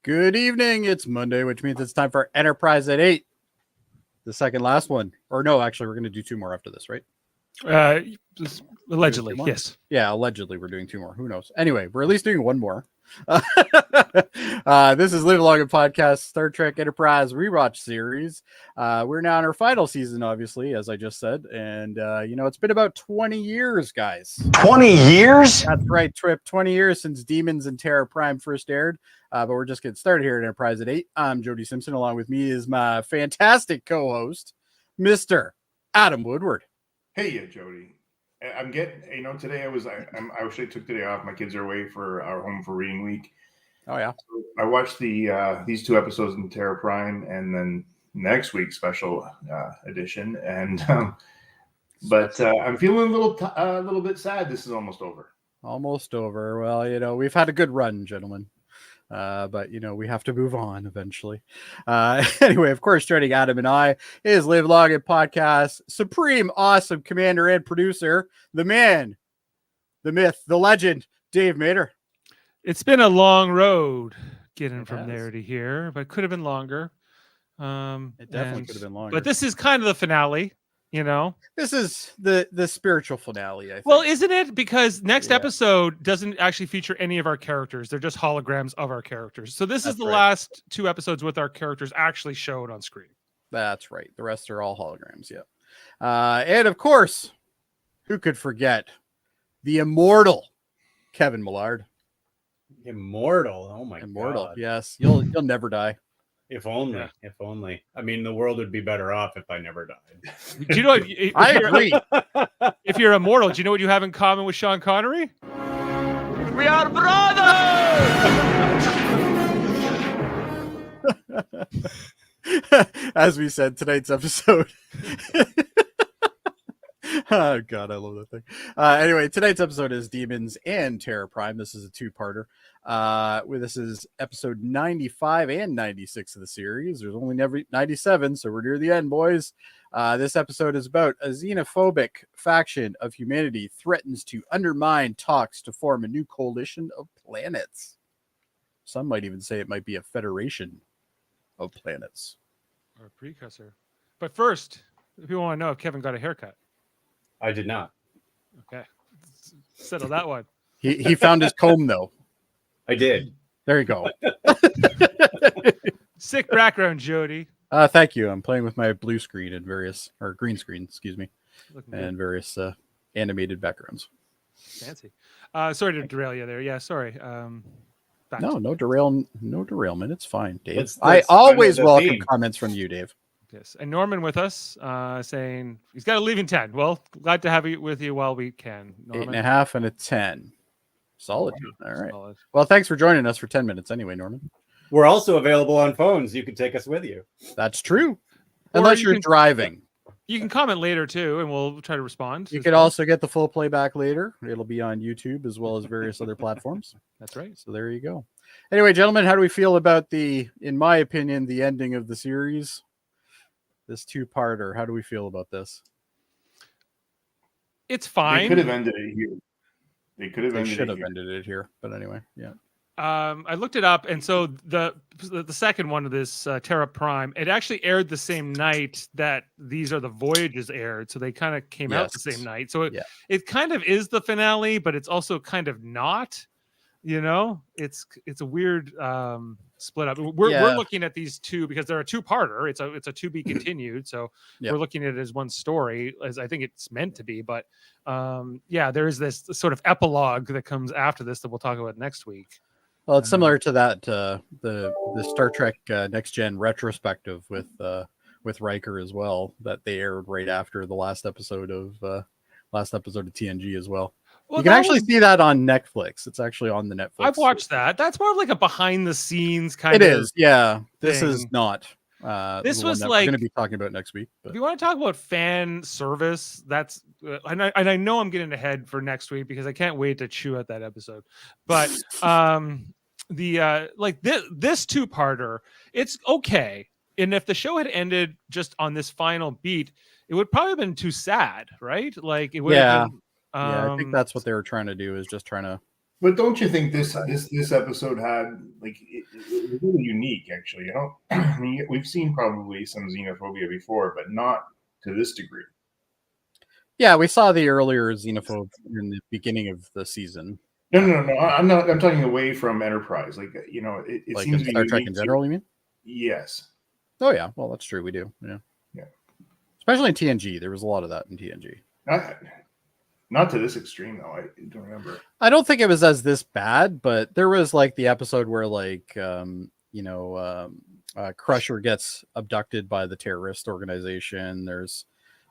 Good evening. It's Monday, which means it's time for Enterprise at 8. The second last one. Or no, actually, we're going to do two more after this, right? Allegedly, yes. Yeah, allegedly we're doing two more. Who knows? Anyway, we're at least doing one more. This is Live Long and Podcast Star Trek Enterprise rewatch series. We're now in our final season, obviously, as I just said. And, it's been about 20 years, guys. 20 years? That's right, Trip. 20 years since Demons and Terra Prime first aired. But we're just getting started here at Enterprise at 8. I'm Jody Simpson. Along with me is my fantastic co-host, Mr. Adam Woodward. Hey, Jody. I'm getting, today I wish I took today off. My kids are away for our home for reading week. Oh, yeah. So I watched these two episodes in Terra Prime and then next week's special edition. And, but I'm feeling a little bit sad. This is almost over. Almost over. Well, we've had a good run, gentlemen. But we have to move on eventually. Anyway, of course, joining Adam and I is Live Long and Podcast Supreme Awesome Commander and Producer, the man, the myth, the legend, Dave Mater. It's been a long road getting from there to here, but it could have been longer. It definitely could have been longer. But this is kind of the finale. This is the spiritual finale, I think. Well, isn't it? Because next episode doesn't actually feature any of our characters. They're just holograms of our characters. So this is the last two episodes with our characters actually showed on screen. That's right. The rest are all holograms. Yeah. And of course, who could forget the immortal Kevin Millard? Immortal. Oh my God. Yes. You'll never die. If only. Yeah. If only. I mean, the world would be better off if I never died. Do you know? I agree. If you're immortal, do you know what you have in common with Sean Connery? We are brothers. As we said, tonight's episode. Oh God, I love that thing. Anyway, tonight's episode is Demons and Terra Prime. This is a two-parter. This is episode 95 and 96 of the series. There's only 97, so we're near the end, boys. This episode is about a xenophobic faction of humanity threatens to undermine talks to form a new coalition of planets. Some might even say it might be a federation of planets. Or a precursor. But first, if you want to know if Kevin got a haircut. I did not. Okay. Settle that one. He found his comb, though. I did. There you go. Sick background, Jody. Thank you. I'm playing with my blue screen and green screen, excuse me, and various animated backgrounds. Fancy. Sorry to derail you there. Yeah, sorry. No derailment. It's fine, Dave. I always welcome comments from you, Dave. Yes, and Norman with us, saying he's got to leave in 10. Well, glad to have you with you while we can. Norman. 8.5 and a 10. Solid. All right. Solid. Well, thanks for joining us for 10 minutes anyway, Norman. We're also available on phones. You can take us with you. That's true. Unless you're driving. You can comment later too, and we'll try to respond. You could also get the full playback later. It'll be on YouTube as well as various other platforms. That's right. So there you go. Anyway, gentlemen, how do we feel about in my opinion, the ending of the series? This two-parter. How do we feel about this? It's fine. They could have ended it here. They should have ended it here. But anyway, yeah. I looked it up, and so the second one of this Terra Prime, it actually aired the same night that These Are the Voyages aired, so they kind of came out the same night. So it kind of is the finale, but it's also kind of not. It's a weird split up. We're looking at these two because they're a two-parter. It's a to be continued. So we're looking at it as one story, as I think it's meant to be. But there is this sort of epilogue that comes after this that we'll talk about next week. Well, it's similar to that the Star Trek Next Gen retrospective with Riker as well that they aired right after the last episode of TNG as well. Well, you can actually see that on Netflix. It's actually on the Netflix. I've watched that. That's more of like a behind the scenes kind of. It is, yeah. This is not. This was like we're going to be talking about next week. But. If you want to talk about fan service, that's and I know I'm getting ahead for next week because I can't wait to chew out that episode. But this two-parter, it's okay. And if the show had ended just on this final beat, it would probably have been too sad, right? Like it would have been. I think that's what they were trying to do, is just trying to But don't you think this episode had like it was really unique? Actually, I mean, we've seen probably some xenophobia before, but not to this degree. Yeah, we saw the earlier xenophobe in the beginning of the season. No. I'm not. I'm talking away from Enterprise. Like it like seems to be Star Trek in general. You mean? Yes. Oh yeah. Well, that's true. We do. Yeah. Especially in TNG, there was a lot of that in TNG. Not to this extreme though. I don't remember. I don't think it was as this bad, but there was like the episode where like Crusher gets abducted by the terrorist organization. There's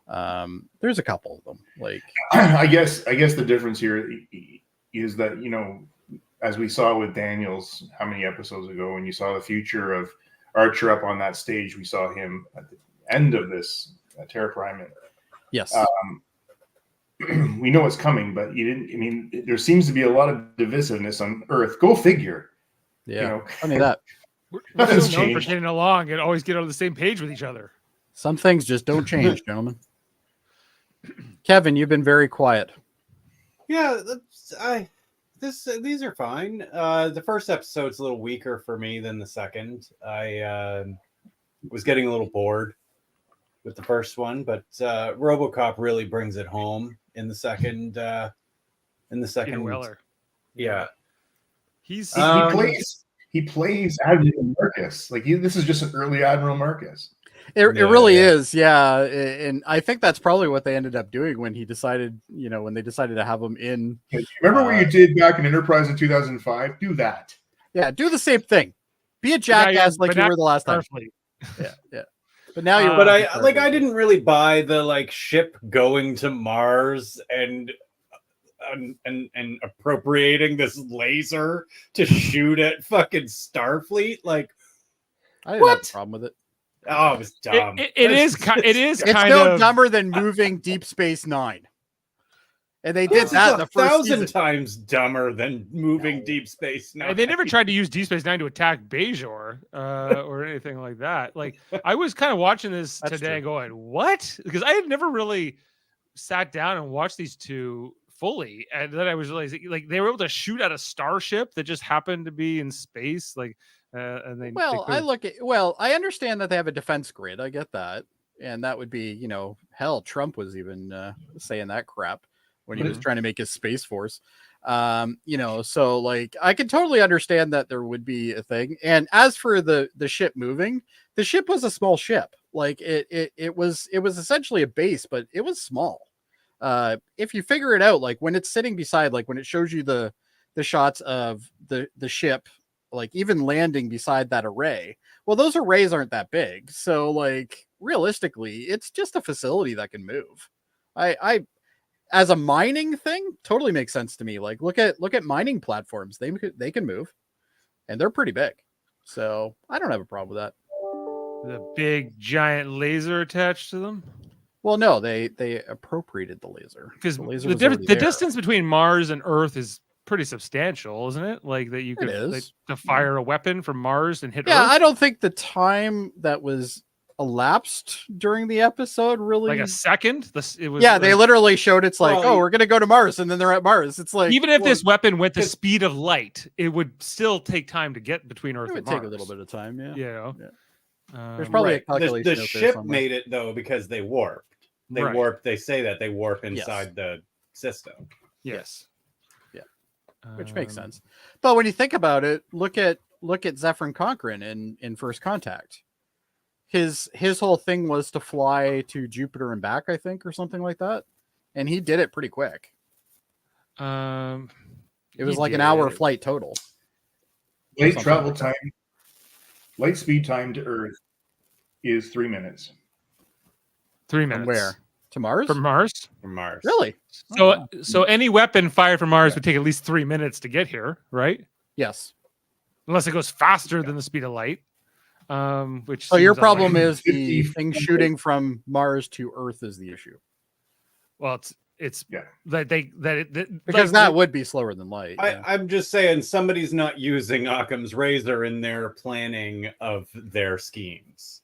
a couple of them. Like I guess the difference here is that as we saw with Daniels how many episodes ago, when you saw the future of Archer up on that stage, we saw him at the end of this Terra Prime. Yes. We know what's coming, but you didn't. I mean, there seems to be a lot of divisiveness on Earth. Go figure. Yeah. I mean that. Nothing's We're known for changed. getting along and always get on the same page with each other. Some things just don't change, gentlemen. Kevin, you've been very quiet. Yeah, these are fine. The first episode's a little weaker for me than the second. I was getting a little bored with the first one, but RoboCop really brings it home in the second. Peter Weller. Yeah, he plays Admiral Marcus. Like this is just an early Admiral Marcus. It really is, yeah. And I think that's probably what they ended up doing when he decided, when they decided to have him in. Remember what you did back in Enterprise in 2005? Do that. Yeah, do the same thing. Be a jackass like you were the last time. Yeah. But now you're. But I didn't really buy the ship going to Mars and appropriating this laser to shoot at fucking Starfleet. Like, I didn't have a problem with it. Oh, it was dumb. It is it's kind no of dumber than moving Deep Space Nine. And they did that the first 1,000 times dumber than moving Deep Space Nine. And they never tried to use Deep Space Nine to attack Bajor or anything like that. Like, I was kind of watching this today going, what? Because I had never really sat down and watched these two fully. And then I was realizing, they were able to shoot at a starship that just happened to be in space. I understand that they have a defense grid. I get that. And that would be, hell, Trump was even saying that crap when he was trying to make his Space Force. So I can totally understand that there would be a thing. And as for the ship moving, the ship was a small ship. Like it was essentially a base, but it was small. If you figure it out, like when it's sitting beside, like when it shows you the shots of the ship, like even landing beside that array, well, those arrays aren't that big. So realistically, it's just a facility that can move. I as a mining thing, totally makes sense to me. Like look at mining platforms. They can move and they're pretty big. So I don't have a problem with that. The big giant laser attached to them. Well, no, they appropriated the laser because the distance between Mars and Earth is pretty substantial, isn't it? Like that you could to fire a weapon from Mars and hit Earth? I don't think the time that was elapsed during the episode really a second. They literally showed it's we're gonna go to Mars, and then they're at Mars. It's like even if this weapon went the speed of light, it would still take time to get between Earth and Mars. It would take a little bit of time. Yeah. There's probably a calculation. The ship made it though because they warped. They say that they warp inside the system. Yes. Which makes sense. But when you think about it, look at Zephyrin Cochrane in First Contact. His whole thing was to fly to Jupiter and back, I think, or something like that. And he did it pretty quick. It was an hour flight total. Light travel time, light speed time to Earth is 3 minutes. 3 minutes. From where? To Mars? From Mars? From Mars. Really? So any weapon fired from Mars would take at least 3 minutes to get here, right? Yes. Unless it goes faster than the speed of light. Which your problem is the thing shooting from Mars to Earth is the issue. Well, it's that would be slower than light. I'm just saying somebody's not using Occam's razor in their planning of their schemes.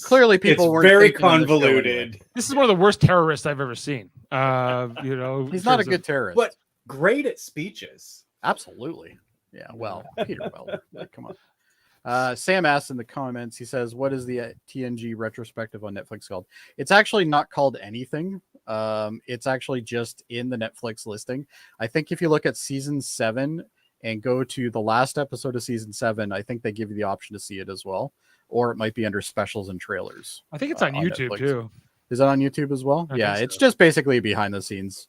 Clearly people weren't. Very convoluted. This is one of the worst terrorists I've ever seen. He's not a good terrorist. great at speeches. Absolutely. Yeah. Well, Peter Weller. Like, come on. Sam asks in the comments, he says, what is the TNG retrospective on Netflix called? It's actually not called anything. It's actually just in the Netflix listing. I think if you look at season 7 and go to the last episode of season 7, I think they give you the option to see it as well. Or it might be under specials and trailers. I think it's on YouTube Netflix. too. Is that on YouTube as well? I think It's so. just basically a behind the scenes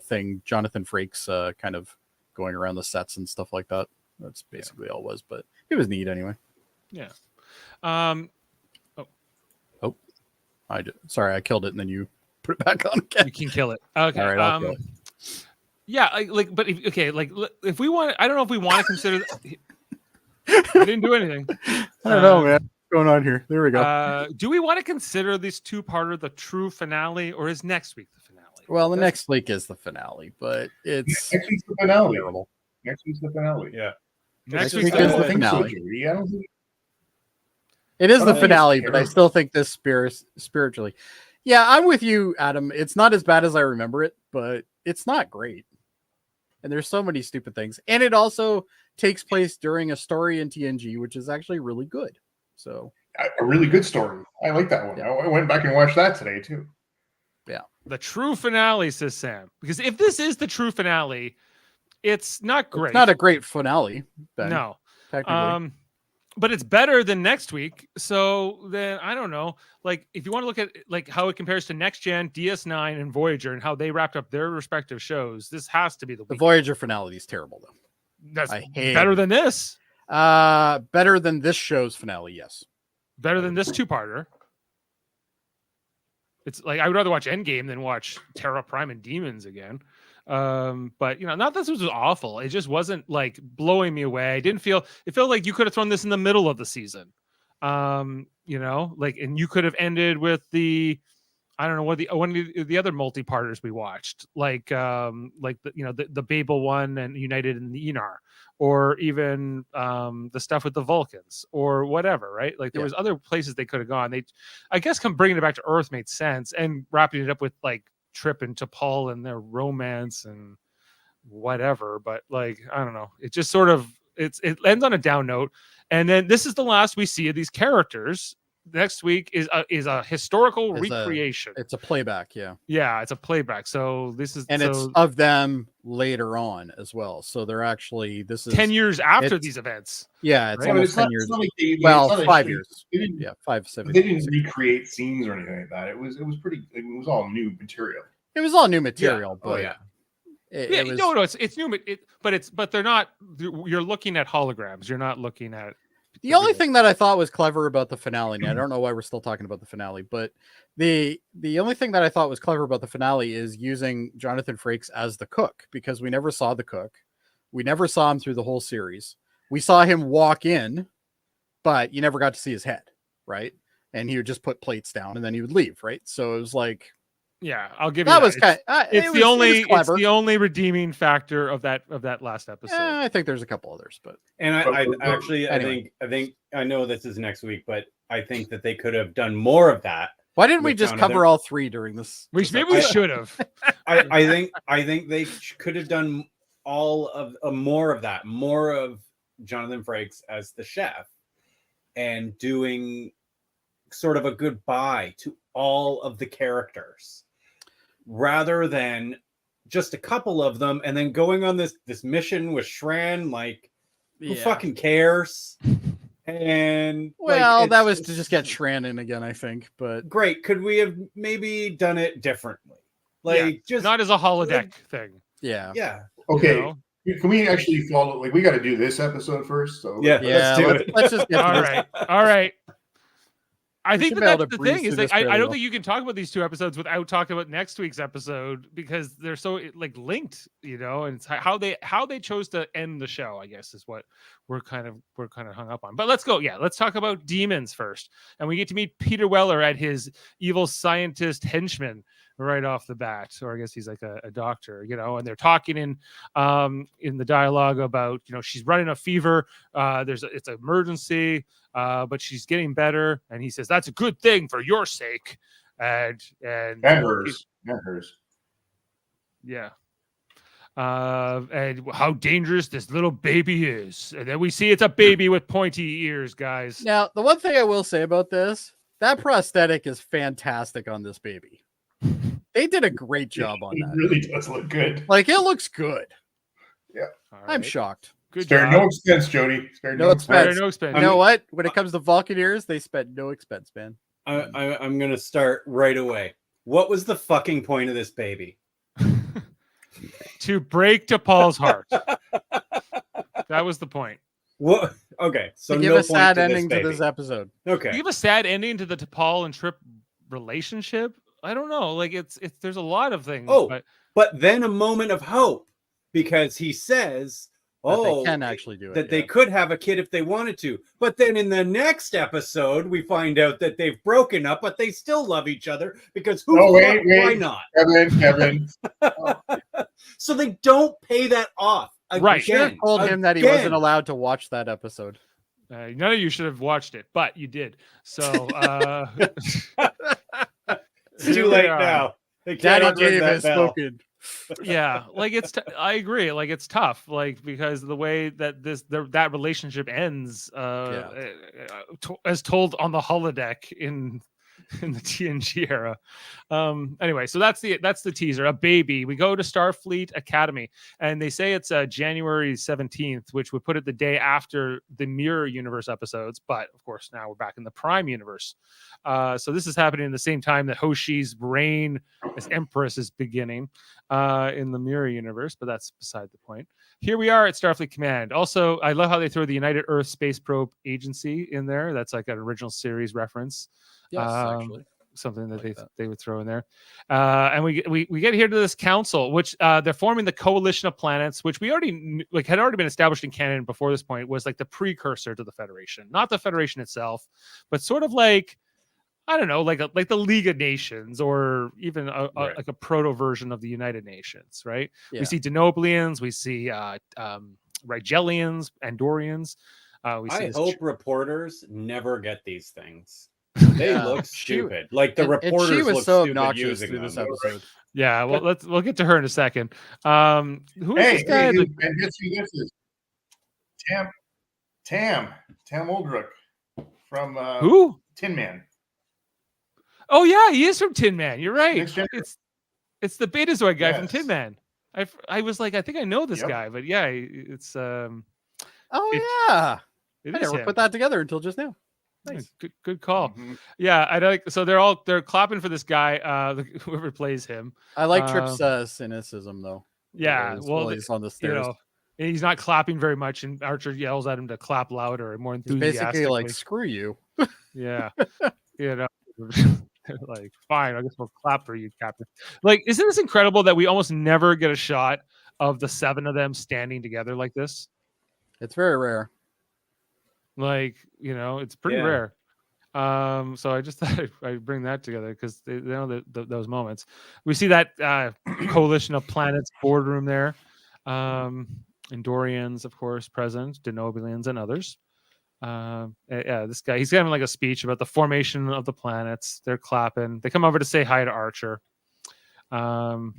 thing. Jonathan Frakes kind of going around the sets and stuff like that. That's basically all it was, but it was neat anyway. Yeah. Sorry, I killed it and then you put it back on again. You can kill it. Okay. All right, I'll kill it. Yeah, if we want, I don't know if we want to consider. I didn't do anything. I don't know, man. What's going on here? There we go. Do we want to consider this two-parter the true finale, or is next week the finale? Well, the next week is the finale, but it's Next week's the finale. terrible. Next week's the finale. Yeah. Next week week's is the the finale. finale. I don't think It is I the don't think it's finale, but I terrible. still think this spiritually. Yeah, I'm with you, Adam. It's not as bad as I remember it, but it's not great. And there's so many stupid things. And it also takes place during a story in TNG, which is actually really good. So a really good story. I like that one. Yeah. I went back and watched that today too. The true finale, says Sam. Because if this is the true finale, it's not great. it's not a great finale. Then, no. technically. But it's better than next week. So then I don't know. Like if you want to look at like how it compares to Next Gen, DS9, and Voyager, and how they wrapped up their respective shows, this has to be the The week. Voyager finale is terrible, though. That's I hate better it. than this. Better than this show's finale, yes. Better than this two-parter. It's like I would rather watch Endgame than watch Terra Prime and Demons again. But not that this was awful. It just wasn't like blowing me away. It felt like you could have thrown this in the middle of the season. And you could have ended with I don't know what one of the other multi-parters we watched, the Babel one and United in the Enar, or even the stuff with the Vulcans or whatever, right? Like there was other places they could have gone. I guess bringing it back to Earth made sense, and wrapping it up with like Trip and T'Pol and their romance and whatever. But like I don't know, it just sort of it ends on a down note, and then this is the last we see of these characters. Next week is a historical recreation. It's a playback, yeah. Yeah, it's a playback. So this is it's of them later on as well. So they're actually 10 years after these events. Yeah, it's right? almost 10 years. Well, 5 years. Yeah, 5, 7. They didn't recreate scenes or anything like that. It was it was all new material. It was all new material, but it's new, but they're not. You're looking at holograms. You're not looking at. The only thing that I thought was clever about the finale, and I don't know why we're still talking about the finale, but the only thing that I thought was clever about the finale is using Jonathan Frakes as the cook, because we never saw the cook. We never saw him through the whole series. We saw him walk in, but you never got to see his head, right? And he would just put plates down and then he would leave, right? So it was like, yeah, I'll give you that. That was kind of, it's the only redeeming factor of that last episode. I think there's a couple others, but I think I know this is next week, but I think that they could have done more of that. Why didn't we just cover all three during this? Maybe we should have. I think they could have done all of more of that, more of Jonathan Frakes as the chef, and doing sort of a goodbye to all of the characters, rather than just a couple of them, and then going on this mission with Shran. Like, who fucking cares? And that was to just get Shran in again, I think. But great, could we have maybe done it differently? Just not as a holodeck thing. Yeah. Okay. Can we actually follow? Like, we got to do this episode first. So let's do it. Let's just get all right. I think that's the thing is like I don't think you can talk about these two episodes without talking about next week's episode, because they're so like linked, and it's how they chose to end the show, I guess, is what we're kind of hung up on. But let's go. Yeah, let's talk about Demons first, and we get to meet Peter Weller at his evil scientist henchman right off the bat, or I guess he's like a doctor, and they're talking in the dialogue about, she's running a fever. It's an emergency. But she's getting better, and he says that's a good thing for your sake, and hers. Yeah. and how dangerous this little baby is. And then we see it's a baby with pointy ears, guys. Now, the one thing I will say about this, that prosthetic is fantastic on this baby. They did a great job on that. It really does look good. Like, it looks good. Yeah. All I'm right. shocked. Good Spare job. no expense, Jody. Spare No expense. No expense. You know what? When it comes to Vulcan ears, they spent no expense, man. I'm going to start right away. What was the fucking point of this baby? To break T'Pol's heart. That was the point. What? Okay, so To give no a sad point ending to to this episode. Okay, You give a sad ending to the T'Pol and Trip relationship. I don't know. Like it's there's a lot of things. Oh, but but then a moment of hope because he says, That they can actually do it. that they could have a kid if they wanted to. But then in the next episode, we find out that they've broken up, but they still love each other because why not? Kevin. So they don't pay that off. Right. Should have told him that he wasn't allowed to watch that episode. none of you should have watched it, but you did. So It's too late now. They can't Daddy unring Dave that has bell. spoken. yeah, like I agree. Like it's tough, like because of the way that that relationship ends, as told on the holodeck in the TNG era. Anyway, so that's the teaser. A baby. We go to Starfleet Academy, and they say it's January 17th, which would put it the day after the Mirror Universe episodes. But of course, now we're back in the Prime Universe. So this is happening in the same time that Hoshi's reign as Empress is beginning in the Mirror Universe. But that's beside the point. Here we are at Starfleet Command. Also, I love how they throw the United Earth Space Probe Agency in there. That's like an original series reference. Yes, actually. Something that Like they would throw in there. And we get here to this council, which they're forming the Coalition of Planets, which we already had already been established in canon before this point, was like the precursor to the Federation, not the Federation itself, but sort of like, I don't know, like the League of Nations, or even like a proto version of the United Nations, right? Yeah. We see Denoblians, we see Rigelians, Andorians. I hope reporters never get these things. They look stupid. Like the reporters and she was look so stupid obnoxious using through them. this episode. Yeah, well, we'll get to her in a second. Who is this guy? And guess who this is? Tam Oldrook from Who? Tin Man. Oh yeah, he is from Tin Man. You're right. Next Gen- It's the Betazoid guy from Yes. Tin Man. I was like, I think I know this Yep. guy, but yeah, it's Oh it yeah, I is never him. put that together until just now. Nice. Good call. Mhm. Yeah, I like. So they're clapping for this guy, whoever plays him. I like Trip's cynicism though. Yeah, While he's on the You stairs. know, and he's not clapping very much, and Archer yells at him to clap louder and more He's enthusiastically. basically like, screw you. Yeah, you know, like fine, I guess we'll clap for you, Captain. Like, isn't this incredible that we almost never get a shot of the seven of them standing together like this? It's very rare. Like, it's pretty Yeah. rare. So I just thought I'd bring that together because they know those moments. We see that Coalition of Planets boardroom there. Andorians, of course, present, Denobilians, and others. Yeah, this guy, he's having like a speech about the formation of the planets. They're clapping. They come over to say hi to Archer. And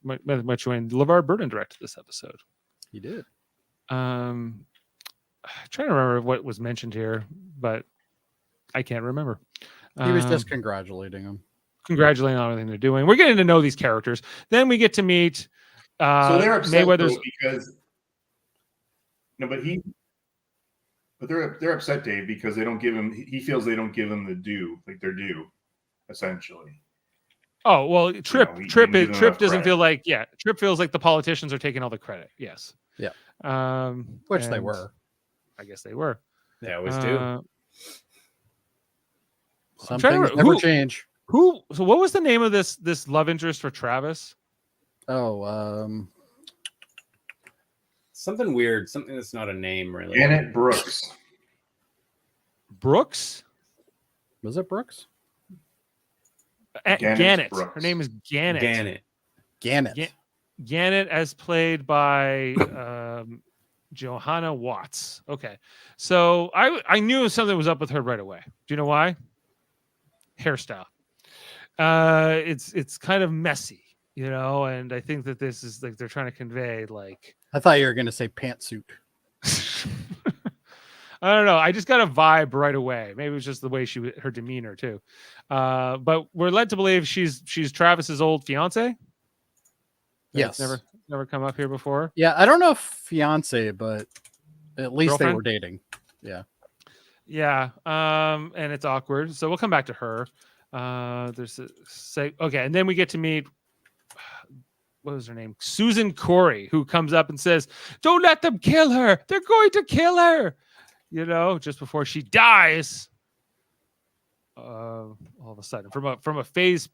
much when LeVar Burton directed this episode. He did. I'm trying to remember what was mentioned here, but I can't remember. He was just congratulating him. Congratulating on everything they're doing. We're getting to know these characters. Then we get to meet So they're upset Mayweather's. though, because they're upset, Dave, because they don't give him. He feels they don't give him the due, like their due, essentially. Oh well, Trip he Trip didn't give Trip enough doesn't credit. feel like Trip feels like the politicians are taking all the credit. Yes. Yeah. Which They were. I guess they were. They always do. Some trying to things remember- never who- change. So what was the name of this love interest for Travis? Oh, Something weird. Something that's not a name, really. Janet Brooks. Brooks? was it Brooks? Gannett Gannett. Brooks. Her name is Gannett. Gannett. Gannett. Ga- Gannett, as played by Johanna Watts. Okay, so I knew something was up with her right away. Do you know why? Hairstyle. It's kind of messy. and I think that this is like they're trying to convey like I thought you were going to say pantsuit. I don't know. I just got a vibe right away. Maybe it was just the way her demeanor too. But we're led to believe she's Travis's old fiance. Yes. Never come up here before. Yeah, I don't know if fiance, but at least Girlfriend? they were dating. Yeah. Yeah. And it's awkward. So we'll come back to her. Okay, and then we get to meet what was her name? Susan Corey, who comes up and says, "Don't let them kill her. They're going to kill her." Just before she dies. All of a sudden, from a phase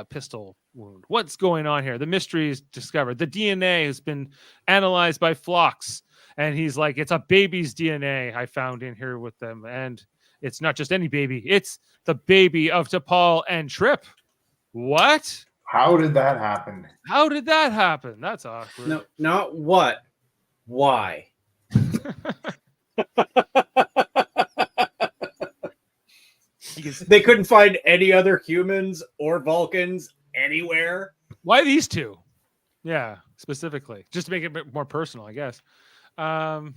pistol wound. What's going on here? The mystery is discovered. The DNA has been analyzed by Phlox, and he's like, "It's a baby's DNA I found in here with them, and it's not just any baby. It's the baby of T'Pol and Trip." What? How did that happen? How did that happen? That's awkward. No, not what. Why? They couldn't find any other humans or Vulcans anywhere. Why these two? Yeah, specifically, just to make it a bit more personal, I guess. Well,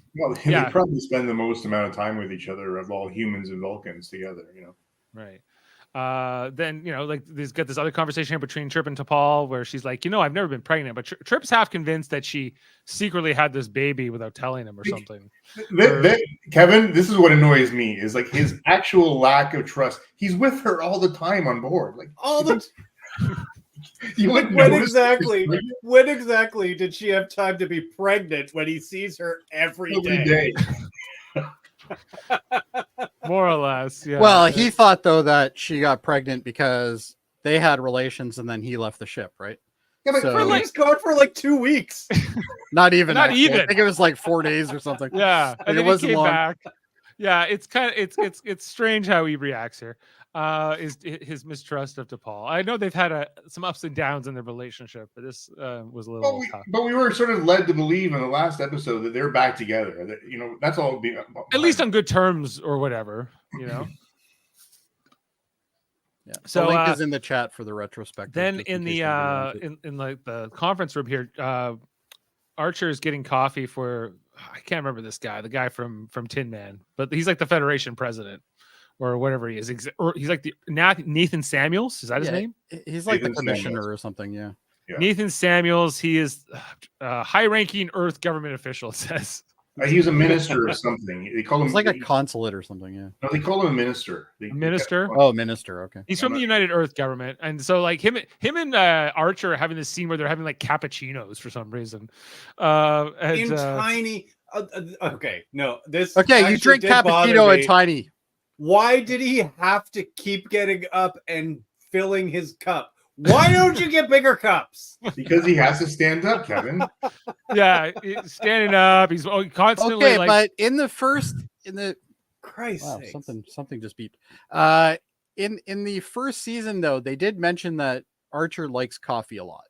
they probably spend the most amount of time with each other of all humans and Vulcans together. Right. Then like there's got this other conversation here between Trip and T'Pol where she's like, I've never been pregnant, but Trip's half convinced that she secretly had this baby without telling him or something. Kevin, this is what annoys me is like his actual lack of trust. He's with her all the time on board, like all the. When exactly did she have time to be pregnant when he sees her every day? More or less, yeah. Well, he thought though that she got pregnant because they had relations and then he left the ship, right? Yeah, but he's gone for like 2 weeks. Not even. Not actually. even. I think it was like 4 days or something. Yeah, and it then wasn't he came long. back. Yeah, it's kind of it's strange how he reacts here. Is his mistrust of T'Pol. I know they've had some ups and downs in their relationship, but this was a little tough. But we were sort of led to believe in the last episode that they're back together. That that's all. At least on good terms or whatever. Yeah. So the link is in the chat for the retrospective. Then in the in like the conference room here, Archer is getting coffee for I can't remember this guy, the guy from Tin Man, but he's like the Federation president or whatever he is. Or he's like the Nathan Samuels. Is that his name? He's like Nathan the commissioner Samuels. or something. Yeah. Nathan Samuels. He is a high-ranking Earth government official. It says. He's a minister or something. They call him. It's like a consulate or something. Yeah. No, they call him a minister. Minister. Oh, minister. Okay. He's from the United Earth government, and so like him and Archer are having this scene where they're having like cappuccinos for some reason. In tiny. Okay, no, this. Okay, you drink cappuccino at tiny. Why did he have to keep getting up and filling his cup? Why don't you get bigger cups? Because he has to stand up, Kevin. Yeah, standing up. He's constantly okay, like. But in the Christ, wow, something just beeped. In the first season though, they did mention that Archer likes coffee a lot.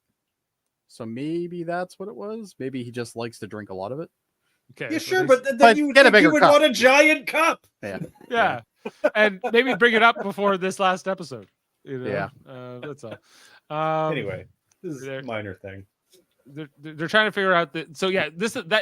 So maybe that's what it was. Maybe he just likes to drink a lot of it. Okay, yeah, sure, but then you get a bigger would cup. want a giant cup. Yeah. And maybe bring it up before this last episode. Yeah. That's all. Anyway, this is a minor thing. They're trying to figure out that. So yeah,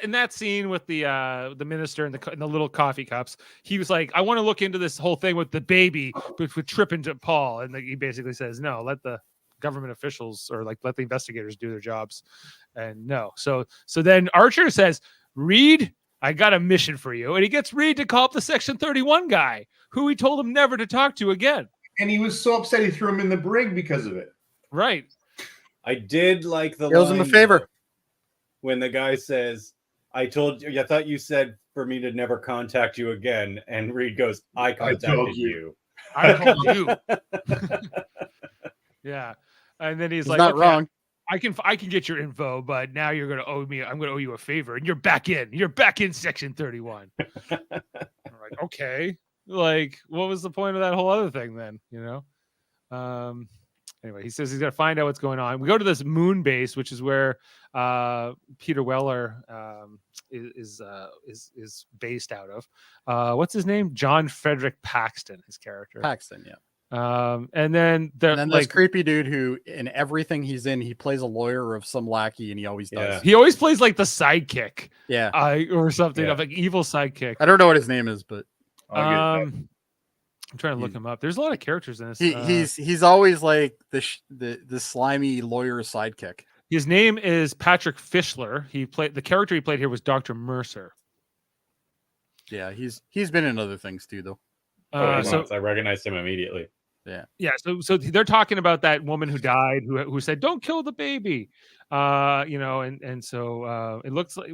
in that scene with the minister and the little coffee cups, he was like, "I want to look into this whole thing with the baby, with Trip and Paul," and he basically says, "No, let the government officials or like let the investigators do their jobs." And no, so then Archer says, "Reed, I got a mission for you," and he gets Reed to call up the Section 31 guy, who he told him never to talk to again. And he was so upset he threw him in the brig because of it. Right. I did like the line him a favor when the guy says, I thought you said for me to never contact you again. And Reed goes, I contacted you. I told you. Yeah. And then he's like, not wrong. I can get your info, but now you're going to owe me. I'm going to owe you a favor, and you're back in Section 31. I'm like, okay. Like, what was the point of that whole other thing then? Anyway, he says he's got to find out what's going on. We go to this moon base, which is where Peter Weller is based out of. What's his name? John Frederick Paxton, his character. Paxton, yeah. And then this creepy dude who in everything he's in, he plays a lawyer of some lackey, and he always does. He always plays like the sidekick, or something of like evil sidekick. I don't know what his name is, but I'm trying to look him up. There's a lot of characters in this. He's always like the slimy lawyer sidekick. His name is Patrick Fischler. The character he played here was Dr. Mercer. Yeah, he's been in other things too, though. So I recognized him immediately. Yeah. So they're talking about that woman who died, who said, "Don't kill the baby," and so it looks like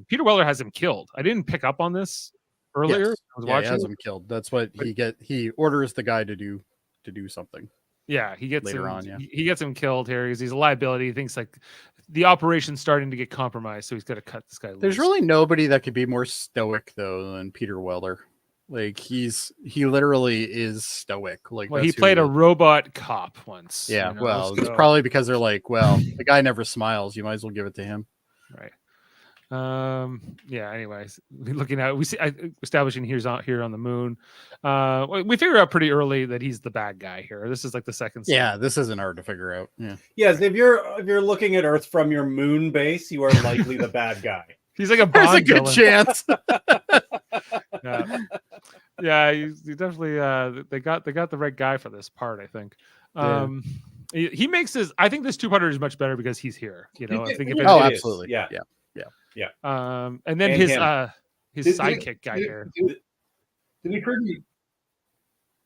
Peter Weller has him killed. I didn't pick up on this earlier. Yes. I was watching. He has him killed. That's what he orders the guy to do something. Yeah, he gets later him, on. Yeah, he gets him killed here because he's a liability. He thinks like the operation's starting to get compromised, so he's got to cut this guy loose. There's really nobody that could be more stoic though than Peter Weller. Like he literally is stoic. Like, well, he played a robot cop once. Yeah, well, it's probably because they're like, well, the guy never smiles. You might as well give it to him. Right. Anyways, looking at establishing here on the moon. We figure out pretty early that he's the bad guy here. This is like the second scene. Yeah, this isn't hard to figure out. Yeah. Yes, if you're looking at Earth from your moon base, you are likely the bad guy. He's like a Bond There's a good chance. Yeah, he definitely they got the right guy for this part, I think. He makes his. I think this two-parter is much better because he's here. I think absolutely. Yeah. And then his sidekick guy here. Did it occur to you?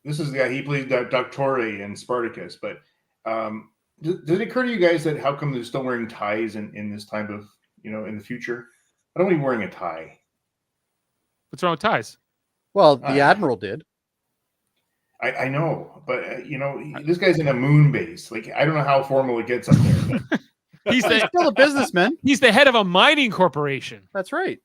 This is the guy he plays Doctore in Spartacus, but did it occur to you guys that how come they're still wearing ties in this time of in the future? I don't be wearing a tie. What's wrong with ties? Well, the Admiral did. I know, but this guy's in a moon base. Like, I don't know how formal it gets up there. But... He's still a businessman. He's the head of a mining corporation. That's right.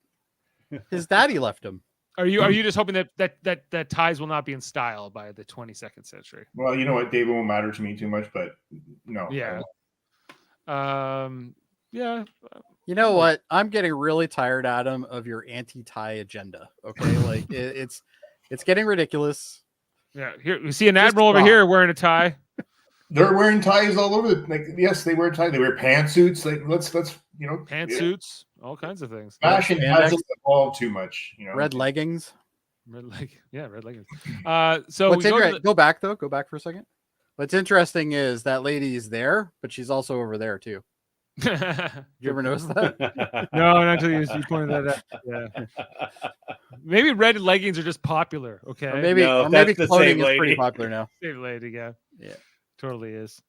His daddy left him. Are you just hoping that ties will not be in style by the 22nd century? Well, you know what, David won't matter to me too much, but no. Yeah. Yeah. You know what? I'm getting really tired, Adam, of your anti-tie agenda. Okay, like it's getting ridiculous. Yeah, here we see an admiral over here wearing a tie. They're wearing ties all over. Like, yes, they wear ties. They wear pantsuits. Like, let's pantsuits, all kinds of things. Fashion hasn't evolved too much. Red leggings. Red leggings. So go back for a second. What's interesting is that lady is there, but she's also over there too. You ever notice that? No, not until you pointed that out. Yeah. Maybe red leggings are just popular. Okay. Or maybe clothing is pretty popular now. Same lady, yeah. Totally is.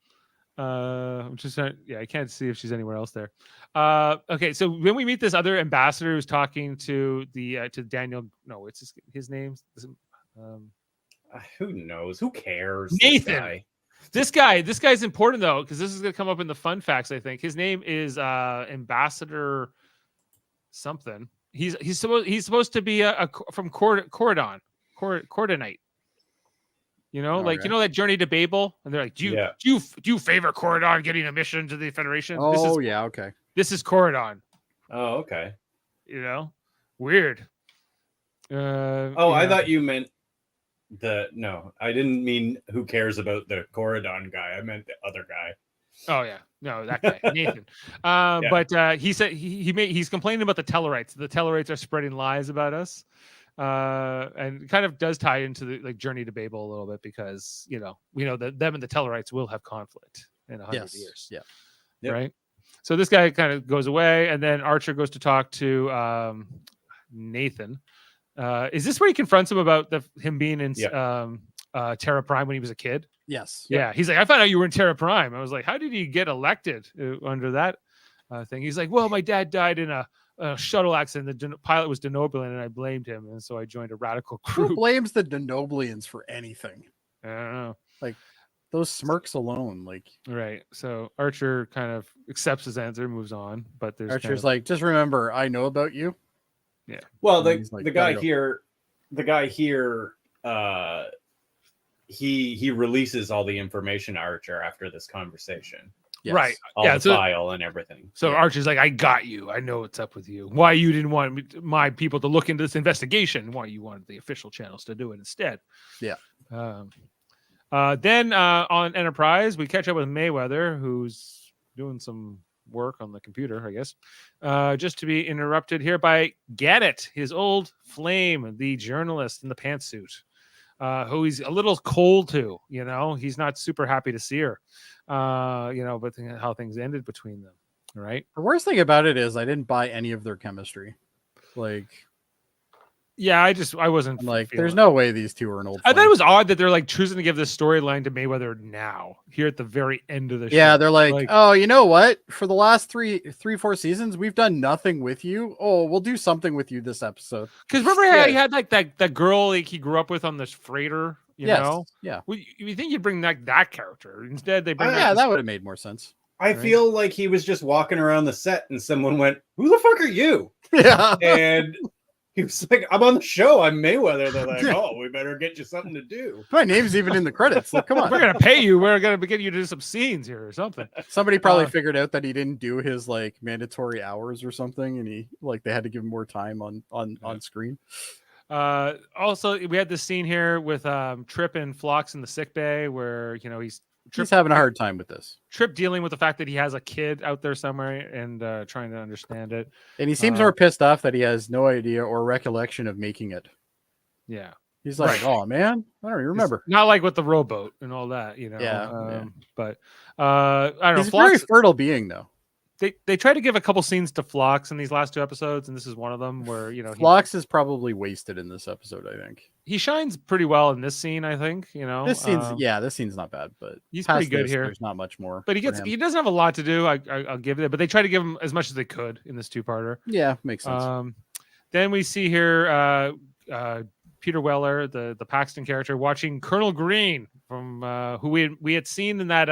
I'm just I can't see if she's anywhere else there. Okay, so when we meet this other ambassador who's talking to to Daniel, no, it's his name. Who knows? Who cares? Nathan. This guy's important though, because this is going to come up in the fun facts. I think his name is Ambassador something. He's supposed to be from Cordonite. That journey to Babel, and they're like, do you favor Corridon getting a mission to the Federation? Okay. This is Corridon. Oh, okay. Weird. I thought you meant no, I didn't mean who cares about the Corridon guy. I meant the other guy. Oh yeah, no, that guy, Nathan. But he said he's complaining about the Tellarites. The Tellarites are spreading lies about us, and kind of does tie into the journey to Babel a little bit because we know that them and the Tellarites will have conflict in 100 years. Yeah, right. So this guy kind of goes away, and then Archer goes to talk to Nathan. Is this where he confronts him about him being in Terra Prime when he was a kid? Yes. Yeah. He's like, I found out you were in Terra Prime. I was like, how did he get elected under that thing? He's like, well, my dad died in a shuttle accident. The pilot was Denobulan, and I blamed him, and so I joined a radical crew. Who blames the Denobulians for anything? I don't know. Like those smirks alone, like right. So Archer kind of accepts his answer, moves on. But there's Archer's like, just remember, I know about you. Yeah. Well, the guy here, he releases all the information to Archer after this conversation. Yes. Right. All the file and everything. So Archer's like, I got you. I know what's up with you. Why you didn't want my people to look into this investigation. Why you wanted the official channels to do it instead. Yeah. Then on Enterprise, we catch up with Mayweather, who's doing some work on the computer, I guess, just to be interrupted here by Gannett, his old flame, the journalist in the pantsuit, who he's a little cold to. He's not super happy to see her, but how things ended between them. Right. The worst thing about it is I didn't buy any of their chemistry. Like, yeah, I wasn't like, there's no way these two are an old. I thought it was odd that they're like choosing to give this storyline to Mayweather now, here at the very end of the show. Yeah, they're like, oh, you know what? For the last 4 seasons, we've done nothing with you. Oh, we'll do something with you this episode. Because remember how he had like that girl like he grew up with on this freighter, you know? Yeah. Well, you think you'd bring that character. Instead, they bring that would have made more sense. I feel like he was just walking around the set and someone went, "Who the fuck are you?" Yeah. And he was like, "I'm on the show. I'm Mayweather." They're like, "Oh, we better get you something to do." My name's even in the credits. Like, come on. We're going to pay you. We're going to get you to do some scenes here or something. Somebody probably figured out that he didn't do his like mandatory hours or something. And they had to give him more time on screen. Also, we had this scene here with Trip and Phlox in the sick bay where, He's having a hard time with this. Trip dealing with the fact that he has a kid out there somewhere and trying to understand it. And he seems more pissed off that he has no idea or recollection of making it. Yeah. He's like, oh, man, I don't even remember. It's not like with the rowboat and all that, Yeah. But I don't know. He's a very fertile being, though. They try to give a couple scenes to Phlox in these last 2 episodes, and this is one of them where Phlox is probably wasted in this episode. I think he shines pretty well in this scene. I think this scene's not bad, but he's pretty good here. There's not much more, but he doesn't have a lot to do. I'll give it, but they try to give him as much as they could in this 2-parter. Yeah, makes sense. Then we see here Peter Weller, the Paxton character, watching Colonel Green from who we had seen in that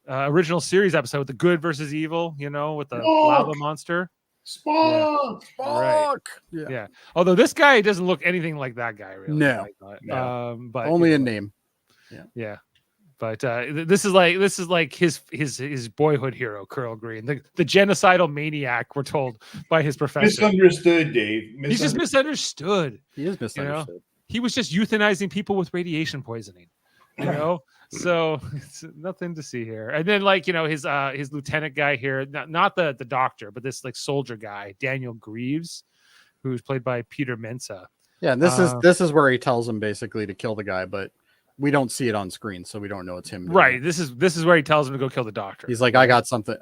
original series episode with the good versus evil, with the lava monster. Spock! Right. Yeah. Although this guy doesn't look anything like that guy, really. No. But only in name. Yeah. But this is like his boyhood hero, Colonel Green, the genocidal maniac. We're told by his professor. Misunderstood, Dave. He's just misunderstood. He is misunderstood. He was just euthanizing people with radiation poisoning. So it's nothing to see here. And then his lieutenant guy here, not the doctor, but this like soldier guy, Daniel Greaves, who's played by Peter Mensah. Yeah, and this is where he tells him basically to kill the guy, but we don't see it on screen, so we don't know it's him. Right. This is where he tells him to go kill the doctor. He's like, I got something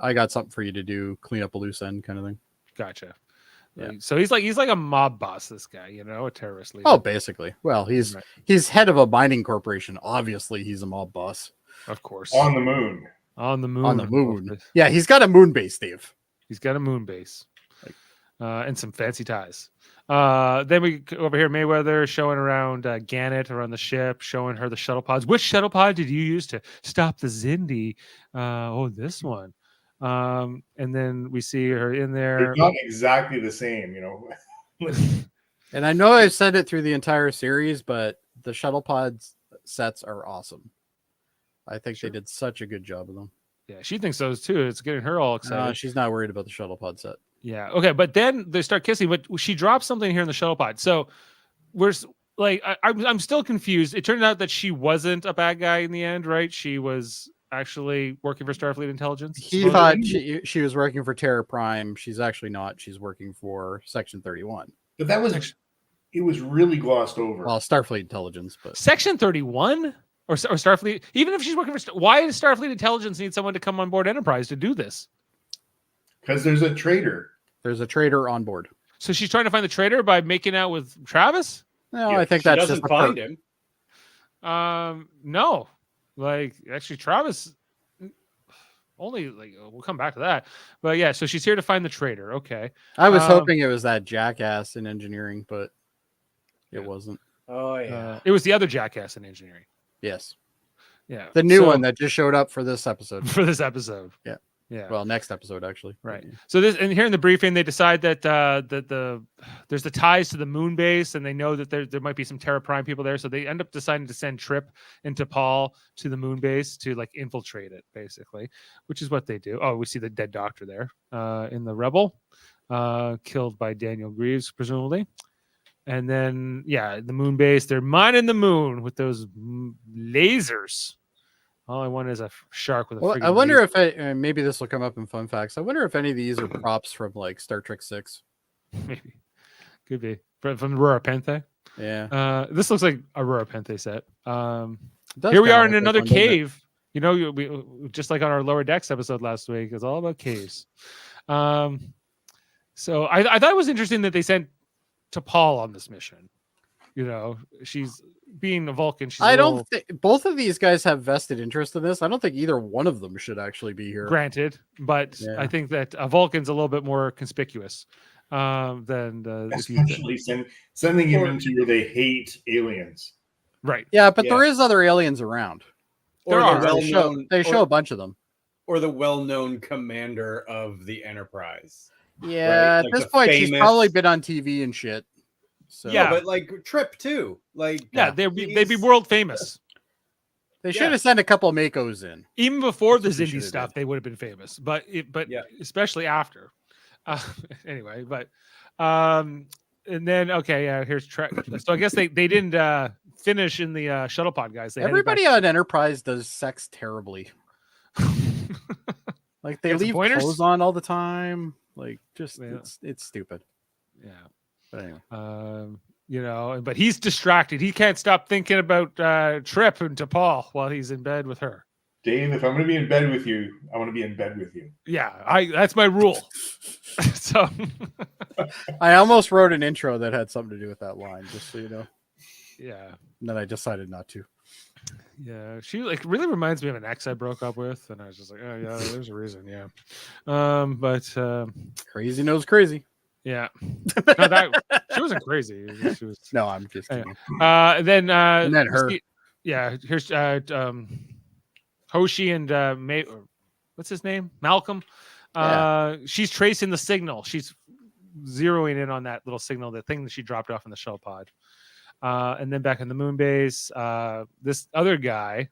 for you to do, clean up a loose end kind of thing. Gotcha. Yeah. So he's like a mob boss, this guy, a terrorist leader. Oh, basically. Well, he's head of a mining corporation. Obviously, he's a mob boss. Of course. On the moon. On the moon. Yeah, he's got a moon base, Dave. He's got a moon base. And some fancy ties. Then we go over here, Mayweather showing around Gannett around the ship, showing her the shuttle pods. Which shuttle pod did you use to stop the Xindi? This one. And then we see her in there. They're not exactly the same, And I know I've said it through the entire series, but the shuttle pods sets are awesome. I think they did such a good job of them. Yeah, she thinks so too. It's getting her all excited. No, she's not worried about the shuttle pod set. Yeah. Okay. But then they start kissing, but she drops something here in the shuttle pod. So we're like, I'm still confused. It turned out that she wasn't a bad guy in the end, right? She was actually working for Starfleet Intelligence. He thought she was working for Terra Prime. She's actually not. She's working for Section 31. But it was really glossed over. Well, Starfleet Intelligence, but Section 31 or Starfleet. Even if she's working for, why does Starfleet Intelligence need someone to come on board Enterprise to do this? Because there's a traitor. There's a traitor on board. So she's trying to find the traitor by making out with Travis? No, I think that's doesn't find him. No. Like, actually, Travis only, we'll come back to that. But yeah, so she's here to find the traitor. Okay. I was hoping it was that jackass in engineering, but it wasn't. Oh, yeah. It was the other jackass in engineering. Yes. Yeah. The new one that just showed up for this episode. Yeah. Yeah. Well, next episode, actually. Right. So and here in the briefing, they decide that there's the ties to the moon base, and they know that there might be some Terra Prime people there. So they end up deciding to send Trip and T'Pol to the moon base to infiltrate it, basically, which is what they do. Oh, we see the dead doctor there in the Rebel, killed by Daniel Greaves, presumably. And then, the moon base. They're mining the moon with those lasers. All I want is a shark with a. Well, friggin' I wonder laser. if maybe this will come up in fun facts. I wonder if any of these are props from like Star Trek 6. Maybe could be from Aurora Penthe. Yeah, This looks like Aurora Penthe set. Here we are in another cave. You know, we just like on our Lower Decks episode last week. It's all about caves. So I thought it was interesting that they sent T'Pol on this mission. You know, she's being a Vulcan. She's don't think both of these guys have vested interest in this. I don't think either one of them should actually be here. Granted, but I think that a Vulcan's a little bit more conspicuous than especially sending him into where they hate aliens. Right. Yeah, but there is other aliens around. There are. They show a bunch of them. Or the well-known commander of the Enterprise. Yeah, right? at this point, she's probably been on TV and shit. So. Yeah, but like Trip too. Like they'd be world famous. They should have sent a couple of Makos in. Even before this indie stuff, they would have been famous. But especially after. Anyway, and then here's Trek. So I guess they didn't finish in the shuttle pod, guys. Everybody on Enterprise does sex terribly. Like they leave clothes on all the time. Like just it's stupid. Yeah. But anyway. But he's distracted. He can't stop thinking about Trip and T'Pol while he's in bed with her. Dave, if I'm going to be in bed with you, I want to be in bed with you. Yeah, that's my rule. So I almost wrote an intro that had something to do with that line, just so you know. Yeah. And then I decided not to. Yeah, she like really reminds me of an ex I broke up with, and I was just like, oh yeah, there's a reason. Yeah. But crazy knows crazy. Yeah. No, she wasn't crazy. She was. No, I'm just kidding. And then her. Here's Hoshi and what's his name? Malcolm. She's tracing the signal. She's zeroing in on that little signal, the thing that she dropped off in the shuttle pod. And then back in the moon base, this other guy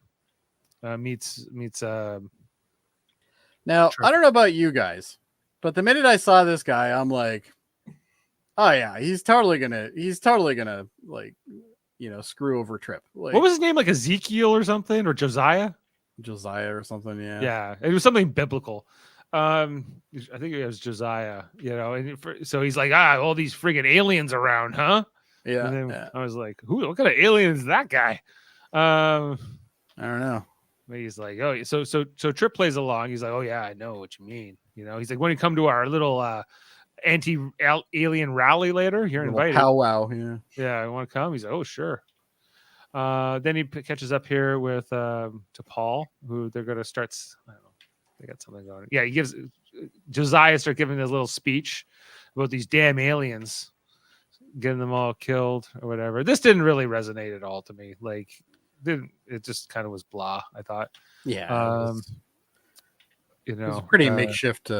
meets now Trip. I don't know about you guys, but the minute I saw this guy, I'm like, oh yeah, he's totally gonna like, screw over Trip. Like, what was his name? Like Ezekiel or something, or Josiah or something. Yeah, it was something biblical. I think it was Josiah, and so he's like, all these friggin' aliens around, huh? Yeah. And then I was like, what kind of alien is that guy? I don't know. But he's like, oh, so Trip plays along. He's like, oh yeah, I know what you mean. He's like, when you come to our little anti-alien rally later, you're invited. Powwow, yeah. I want to come. He's like, oh sure. Then he catches up here with T'Pol, who they're gonna start. I don't know. They got something going. Yeah, he gives Josiah start giving his little speech about these damn aliens, getting them all killed or whatever. This didn't really resonate at all to me. Like, it just kind of was blah, I thought. Yeah. It was pretty makeshift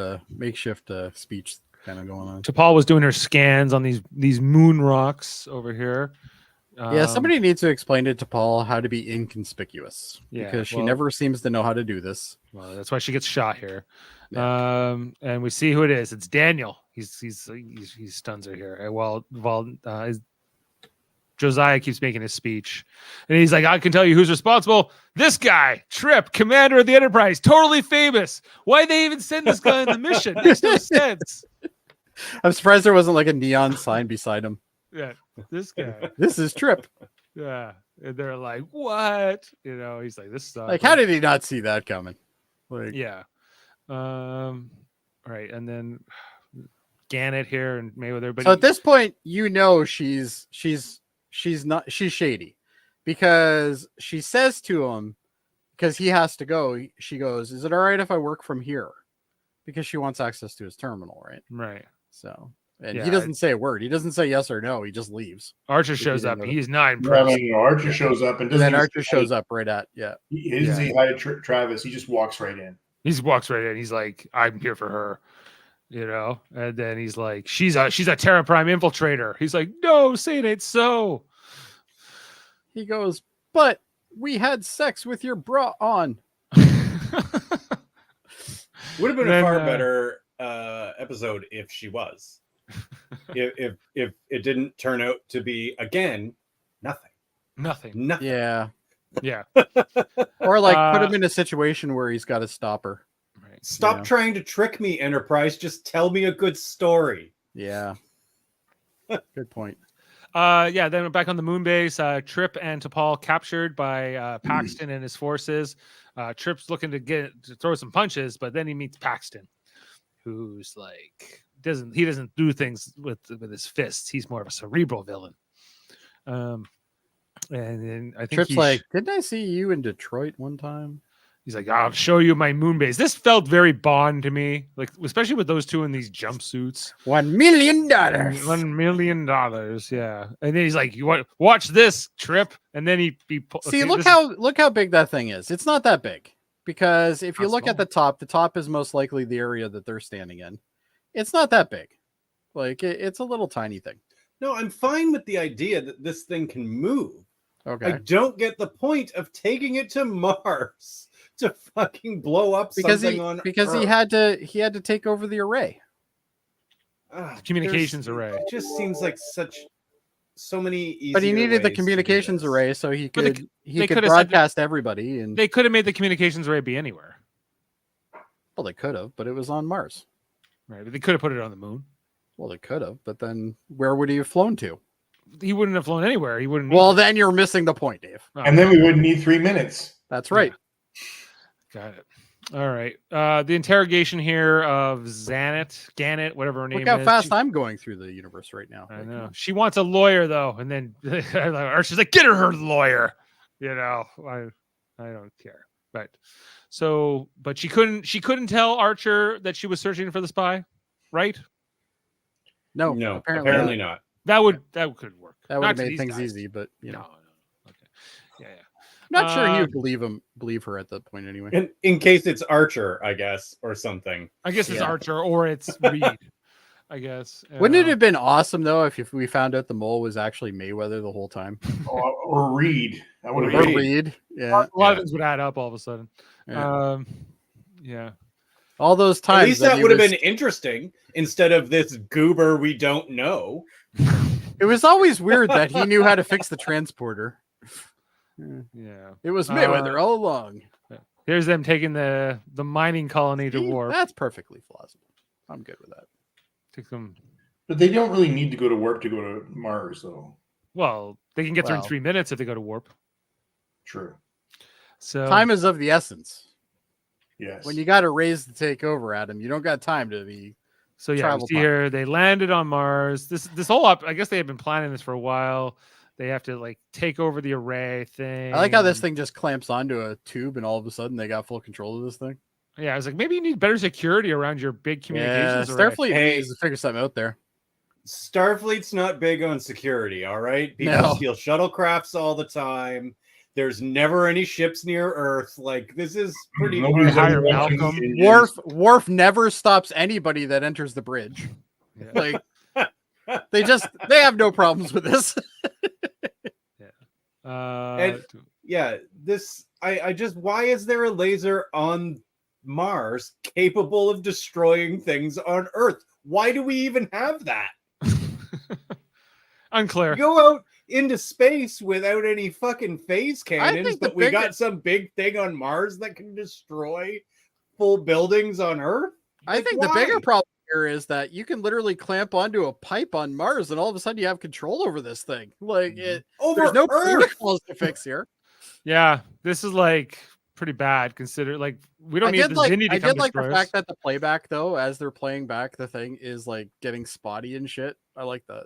speech kind of going on. T'Pol was doing her scans on these moon rocks over here. Somebody needs to explain to T'Pol how to be inconspicuous, because she never seems to know how to do this. Well, that's why she gets shot here. And we see who it is. It's Daniel. He stuns her here. And while Josiah keeps making his speech, and he's like, I can tell you who's responsible. This guy, Trip, commander of the Enterprise, totally famous. Why'd they even send this guy on the mission? Makes no sense. I'm surprised there wasn't like a neon sign beside him. Yeah, this guy. This is Trip. Yeah, and they're like, what? He's like, this sucks. Like, how did he not see that coming? Like, yeah. All right, and then Gannett here and Mayweather. But so at this point, she's shady, because she says to him, because he has to go, she goes, is it all right if I work from here? Because she wants access to his terminal, right? Right. So, and he doesn't say a word. He doesn't say yes or no. He just leaves. Archer shows up. He's not impressed. Archer shows up and then Archer shows up right at He doesn't say hi to Travis. He just walks right in. He walks right in. He's like, I'm here for her. And then he's like, she's a Terra Prime infiltrator. He's like, no, say it ain't so. He goes, but we had sex with your bra on. Would have been a far better episode if she was. if it didn't turn out to be again nothing. Yeah. Yeah. Or like put him in a situation where he's got to stop her. Right. Stop trying to trick me, Enterprise. Just tell me a good story. Yeah. Good point. Yeah, then back on the moon base, Trip and T'Pol captured by Paxton and his forces. Trip's looking to throw some punches, but then he meets Paxton, who's like doesn't do things with his fists. He's more of a cerebral villain. And then I think Trip's like, didn't I see you in Detroit one time? He's like, I'll show you my moon base. This felt very Bond to me, like especially with those two in these jumpsuits. $1 million. $1 million. Yeah. And then he's like, you watch this, Trip. And then he see, look how big that thing is. It's not that big, because if you look at the top is most likely the area that they're standing in. It's not that big. Like it's a little tiny thing. No, I'm fine with the idea that this thing can move. Okay. I don't get the point of taking it to Mars to fucking blow up because something on because Earth. he had to take over the array. Communications array. It just seems like so many easy. But he needed the communications array so he could broadcast everybody, and they could have made the communications array be anywhere. Well, they could have, but it was on Mars. Right, but they could have put it on the moon. Well, they could have, but then where would he have flown to? He wouldn't have flown anywhere. He wouldn't. Well, then you're missing the point, Dave. Oh. And then we wouldn't need 3 minutes. That's right. Yeah. Got it. All right. The interrogation here of Gannett, whatever her name is. Look how fast I'm going through the universe right now. I know. She wants a lawyer though, and then Archer's like, "Get her lawyer." You know, I don't care. But she couldn't tell Archer that she was searching for the spy, right? No, apparently not. That could work. That would have made things easy, but no. Okay. Yeah. I'm not sure he would believe her at that point anyway. In case it's Archer, I guess, or something. I guess it's Archer or it's Reed. I guess. Wouldn't it have been awesome though if we found out the mole was actually Mayweather the whole time? or Reed. That would have been Reed. Yeah. A lot of things would add up all of a sudden. Yeah. All those times. At least that would have been interesting instead of this goober we don't know. It was always weird that he knew how to fix the transporter. Yeah. It was Mayweather all along. Here's them taking the mining colony to war. That's perfectly plausible. I'm good with that. Take them. But they don't really need to go to warp to go to Mars, though. Well, they can get there in 3 minutes if they go to warp. True. So time is of the essence. Yes. When you got to raise the takeover, Adam, you don't got time to be. So yeah, here they landed on Mars. This whole I guess they had been planning this for a while. They have to like take over the array thing. I like how this thing just clamps onto a tube, and all of a sudden they got full control of this thing. Yeah, I was like, maybe you need better security around your big communications array. Starfleet needs to figure something out there. Starfleet's not big on security, all right? People steal shuttlecrafts all the time. There's never any ships near Earth. Like, this is pretty higher Malcolm. Worf never stops anybody that enters the bridge. Yeah. Like they have no problems with this. I just why is there a laser on Mars capable of destroying things on Earth? Why do we even have that? Unclear. Go out into space without any fucking phase cannons, but we got some big thing on Mars that can destroy full buildings on Earth? I think the bigger problem here is that you can literally clamp onto a pipe on Mars and all of a sudden you have control over this thing. Like there's no protocols to fix here. Yeah, this is like pretty bad. Consider like we don't need the Zinni to come like the fact that the playback though, as they're playing back the thing, is like getting spotty and shit. I like that.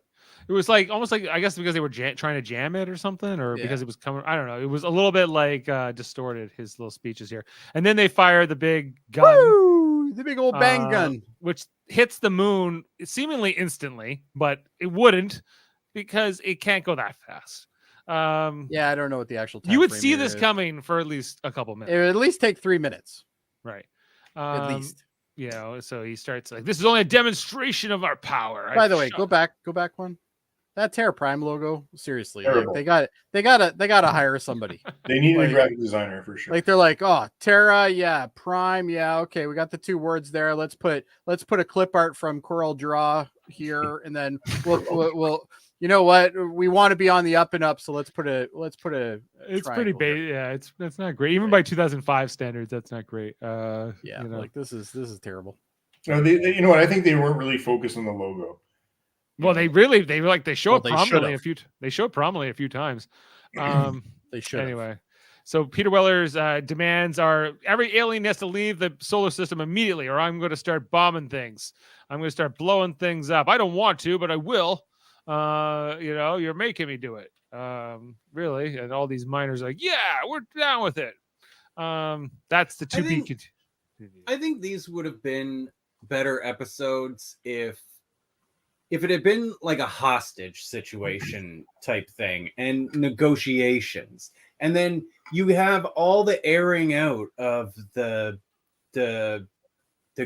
It was like almost like I guess because they were trying to jam it or something, or because it was coming. I don't know. It was a little bit like distorted his little speeches here, and then they fire the big gun. Woo! The big old bang gun, which hits the moon seemingly instantly, but it wouldn't because it can't go that fast. Yeah, I don't know what the actual time you would see this coming for at least a couple minutes. It would at least take 3 minutes, right? At least. You know, so he starts like, this is only a demonstration of our power. By the way, go back one. That Terra Prime logo, seriously, like, they gotta hire somebody. They need a graphic designer for sure. Like they're like, oh, Terra, yeah, Prime, yeah, okay, we got the two words there. Let's put a clip art from Coral Draw here, and then we'll you know what, we want to be on the up and up, so let's put a It's pretty basic. Yeah, it's not great. Even by 2005 standards, that's not great. Yeah, you know. like this is terrible. No, they, you know what? I think they weren't really focused on the logo. Well, they show it prominently they show it prominently a few times. They should anyway. So Peter Weller's demands are every alien has to leave the solar system immediately, or I'm going to start bombing things. I'm going to start blowing things up. I don't want to, but I will. You know, you're making me do it. Really, and all these miners are like, yeah, we're down with it. That's the to be continued. I think these would have been better episodes if it had been like a hostage situation type thing and negotiations, and then you have all the airing out of the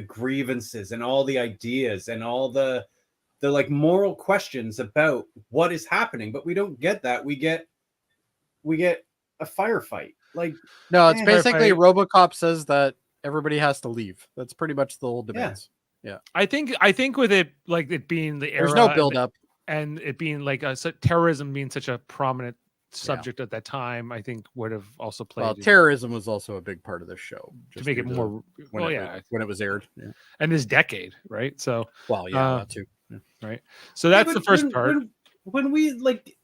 grievances and all the ideas and all the like moral questions about what is happening, but we don't get that. We get a firefight. Like, no, it's basically RoboCop says that everybody has to leave. That's pretty much the whole demands. Yeah. I think with it, like it being the era, there's no build up, and it being like terrorism being such a prominent subject at that time, I think would have also played. Well, terrorism was also a big part of this show to make it more. When it was aired, and this decade, right? So, well, yeah, that too, right. So that's the first part. When we like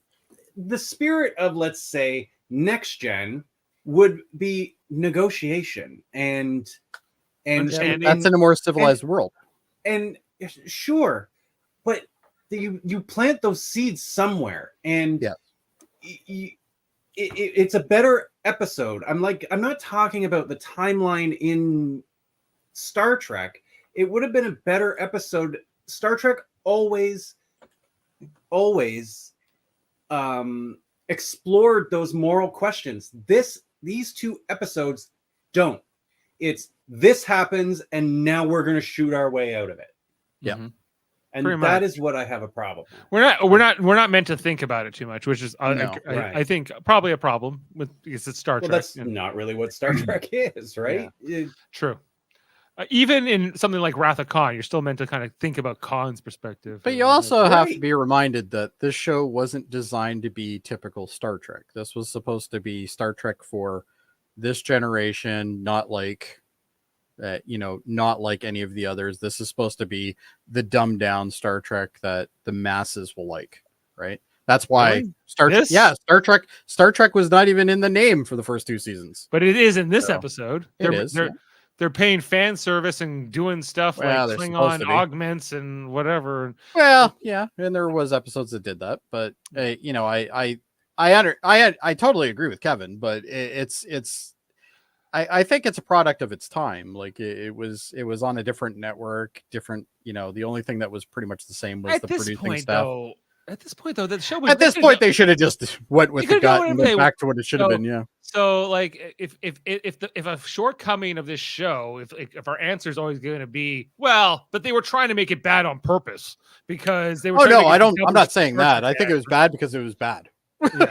the spirit of, let's say, next gen would be negotiation and that's in a more civilized world. And sure, but you plant those seeds somewhere, and it's a better episode. I'm not talking about the timeline in Star Trek. It would have been a better episode. Star Trek always explored those moral questions. These two episodes don't. It's this happens, and now we're going to shoot our way out of it. Yeah, and that is what I have a problem with. We're not meant to think about it too much, which is I think probably a problem because it's Star Trek. That's not really what Star Trek is, right? Yeah. True. Even in something like Wrath of Khan, you're still meant to kind of think about Khan's perspective. But you also have to be reminded that this show wasn't designed to be typical Star Trek. This was supposed to be Star Trek for this generation, not like not like any of the others. This is supposed to be the dumbed down Star Trek that the masses will like, right? That's why Star Trek was not even in the name for the first two seasons. But it is in this episode. They're paying fan service and doing stuff like Klingon augments and whatever. Well, yeah, and there was episodes that did that, but I totally agree with Kevin, but I think it's a product of its time. Like it was on a different network, different. The only thing that was pretty much the same was the producing staff. At this point, though, the show was they should have just went with the gut and went back to what it should have been. Yeah. So, like, if a shortcoming of this show, if our answer is always going to be, well, but they were trying to make it bad on purpose because they were. Oh no, I'm not saying that. I think it was bad because it was bad. Yeah.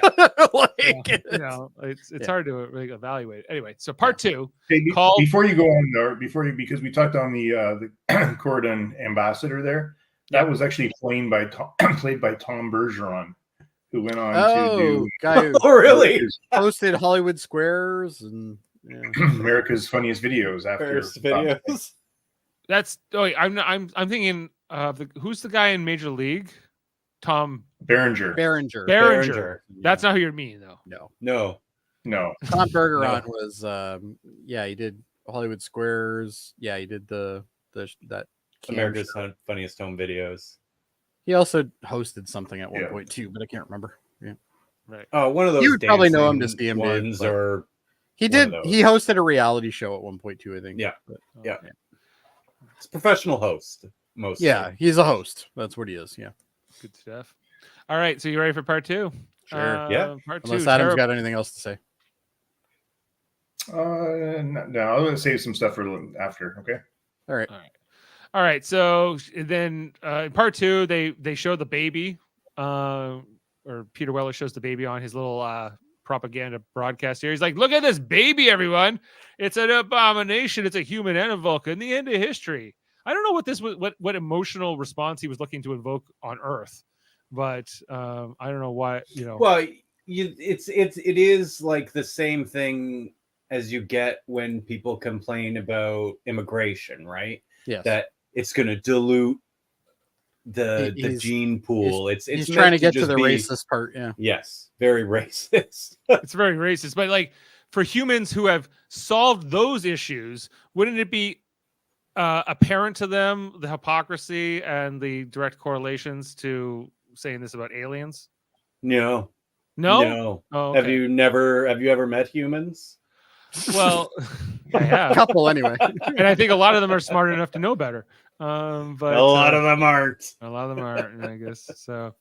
It's hard to really evaluate. Anyway, so part two. Hey, before you go on there, because we talked on the Corridon ambassador there. That was actually played by Tom Bergeron, who went on to do. Guy who really hosted Hollywood Squares and America's Funniest Videos after videos. That's I'm thinking of who's the guy in Major League? Tom Berenger. That's not who you're meaning, though. No. Tom Bergeron was he did Hollywood Squares. Yeah, he did that. America's Funniest Home Videos. He also hosted something at one point too, but I can't remember. Yeah, right. Oh, one of those. You would probably know him to see him ones, or he did. He hosted a reality show at one point too, I think. Yeah, yeah. It's a professional host. Mostly. Yeah, he's a host. That's what he is. Yeah, good stuff. All right, so you ready for part two? Sure. Yeah. Part Unless two. Adam's got anything else to say. No, I'm going to save some stuff for after. Okay. All right. So then in part two, they show the baby, or Peter Weller shows the baby on his little propaganda broadcast here. He's like, look at this baby, everyone. It's an abomination. It's a human and a Vulcan. The end of history. I don't know what this was, what emotional response he was looking to invoke on Earth, but I don't know why. Well, it is like the same thing as you get when people complain about immigration, right? Yes. That it's going to dilute the gene pool. He's trying to get to the racist part. Yeah. Yes, very racist. It's very racist, but like for humans who have solved those issues, wouldn't it be apparent to them the hypocrisy and the direct correlations to saying this about aliens? No. Oh, okay. Have you ever met humans? Well, I have a couple anyway, and I think a lot of them are smart enough to know better. But a lot of them aren't. A lot of them aren't, I guess. So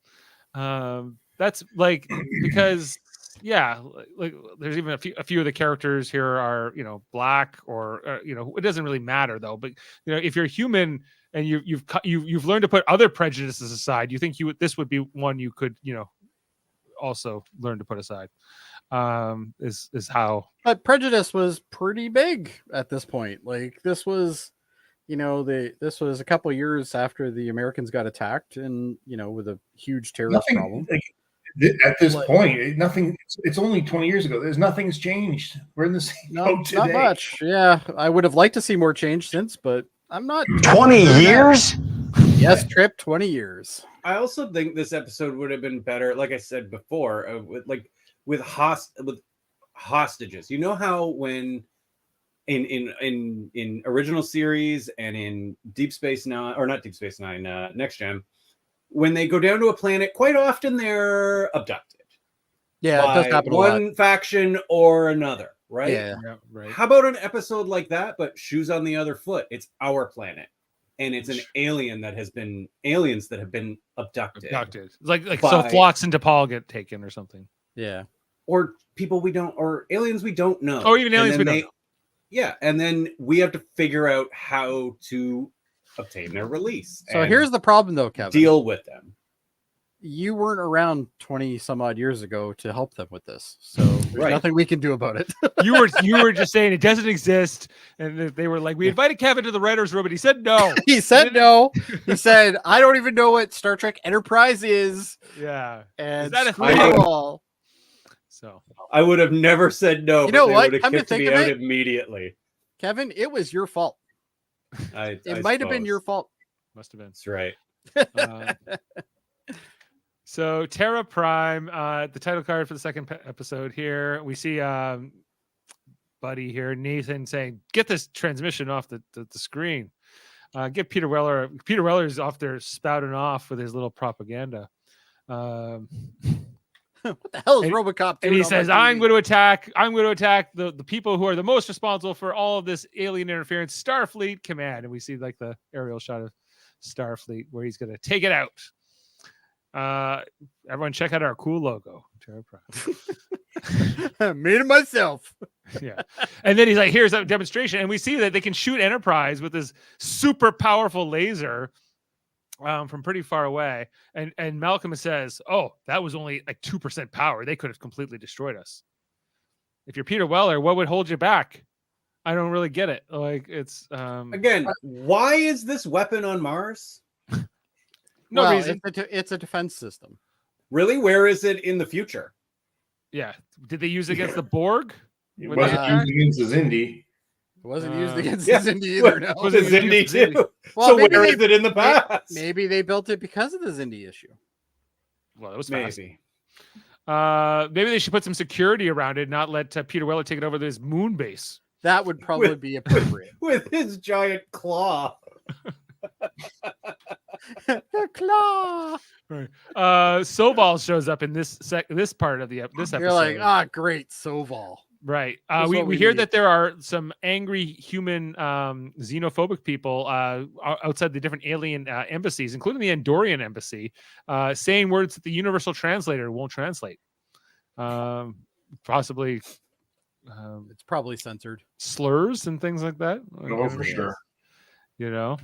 that's like because like there's even a few of the characters here are black or it doesn't really matter though. But if you're human and you've learned to put other prejudices aside, you think this would be one you could also learn to put aside. Is how. But prejudice was pretty big at this point. Like this was. This was a couple years after the Americans got attacked, and with a huge terrorist problem. At this point, nothing. It's only 20 years ago. Nothing's changed. We're in the same boat today. Not much. Yeah, I would have liked to see more change since, but I'm not. 20 years? Yes, Trip. 20 years. I also think this episode would have been better, like I said before, with hostages. You know how when. In original series and in Deep Space Nine, or not Deep Space Nine, Next Gen, when they go down to a planet, quite often they're abducted. Yeah, it does happen a lot. One faction or another, right? Yeah, right. How about an episode like that, but shoes on the other foot? It's our planet, and it's an aliens that have been abducted. Like so Phlox and DePaul get taken or something. Yeah, or people we don't, or aliens we don't know, or even aliens we don't know. Yeah, and then we have to figure out how to obtain their release. So here's the problem, though, Kevin. Deal with them. You weren't around 20 some odd years ago to help them with this, so there's nothing we can do about it. you were just saying it doesn't exist, and they were like, we invited Kevin to the writer's room, and he said no. He said no. He said, I don't even know what Star Trek Enterprise is. Yeah, and is that a thing? So I would have never said no. You know what? Come to think of it, immediately. Kevin, it was your fault. It might have been your fault. Must have been. That's right. So Terra Prime, the title card for the second episode here. We see Buddy here, Nathan saying, "Get this transmission off the screen." Get Peter Weller. Peter Weller's off there spouting off with his little propaganda. What the hell is RoboCop doing? And he says, I'm going to attack the people who are the most responsible for all of this alien interference, Starfleet Command. And we see like the aerial shot of Starfleet where he's going to take it out. Everyone check out our cool logo. Terra Prime. Me and myself. Yeah. And then he's like, here's a demonstration. And we see that they can shoot Enterprise with this super powerful laser from pretty far away. And Malcolm says, oh, that was only like 2% power. They could have completely destroyed us. If you're Peter Weller, what would hold you back? I don't really get it. Like it's again, why is this weapon on Mars? No reason. It's a defense system. Really? Where is it in the future? Yeah. Did they use it against the Borg? It wasn't used against the Xindi. It wasn't used against the Xindi either. No. Was it Xindi too? Well, so where is it in the past? Maybe they built it because of the Xindi issue. Well, it was maybe. Maybe they should put some security around it, not let Peter Weller take it over to his moon base. That would probably be appropriate. With his giant claw. The claw. Right. Soval shows up in this part of this episode. You're like, great, Soval. Right. We hear that there are some angry human xenophobic people outside the different alien embassies, including the Andorian embassy, saying words that the universal translator won't translate. Possibly. It's probably censored. Slurs and things like that. Oh, for sure. You know?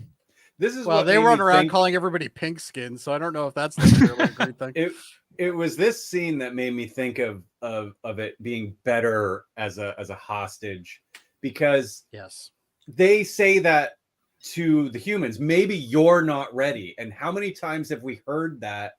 This is they run around calling everybody pink skin, so I don't know if that's necessarily a great thing. It was this scene that made me think of it being better as a hostage, because yes, they say that to the humans, maybe you're not ready. And how many times have we heard that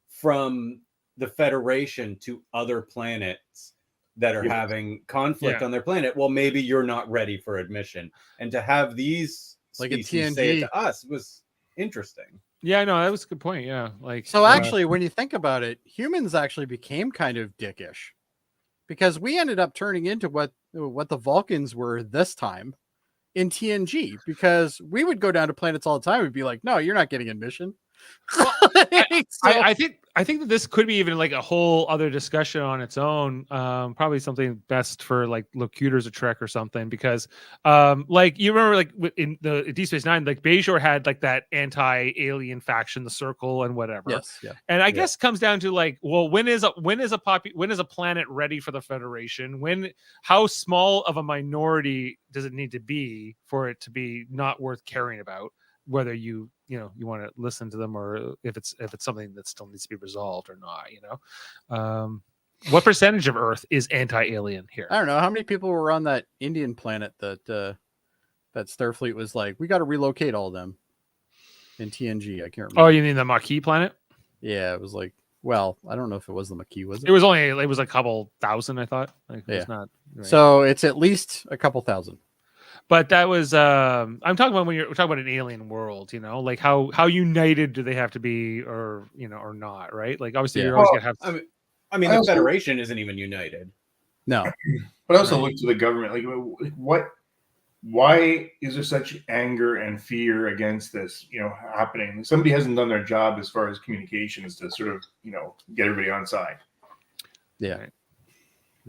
from the Federation to other planets that are having conflict on their planet? Well, maybe you're not ready for admission. And to have these like a species say it to us was interesting. Yeah, no, that was a good point. Yeah, like so actually, when you think about it, humans actually became kind of dickish because we ended up turning into what the Vulcans were this time in TNG, because we would go down to planets all the time. We'd be like, no, you're not getting admission. Well, I think that this could be even like a whole other discussion on its own. Probably something best for like Locutors of Trek or something, because like you remember like in the Deep Space Nine, like Bajor had like that anti-alien faction, the Circle and whatever. Yes, yeah. And I guess it comes down to like, well, when is a planet ready for the Federation? How small of a minority does it need to be for it to be not worth caring about? Whether you want to listen to them, or if it's something that still needs to be resolved or not, what percentage of Earth is anti-alien here? I don't know how many people were on that Indian planet that Starfleet was like, we got to relocate all of them in TNG. I can't remember. Oh, you mean the Maquis planet? Yeah, it was like, well, I don't know if it was the Maquis, was it? It was a couple thousand, I thought. Like, yeah. It's not, right. So it's at least a couple thousand. But that was I'm talking about when we're talking about an alien world, like how united do they have to be, or or not, right? Like obviously you're always gonna have. I mean, the Federation isn't even united. No, but I also look to the government. Like, why is there such anger and fear against this? Happening. Somebody hasn't done their job as far as communications to sort of get everybody on side. Yeah. Right.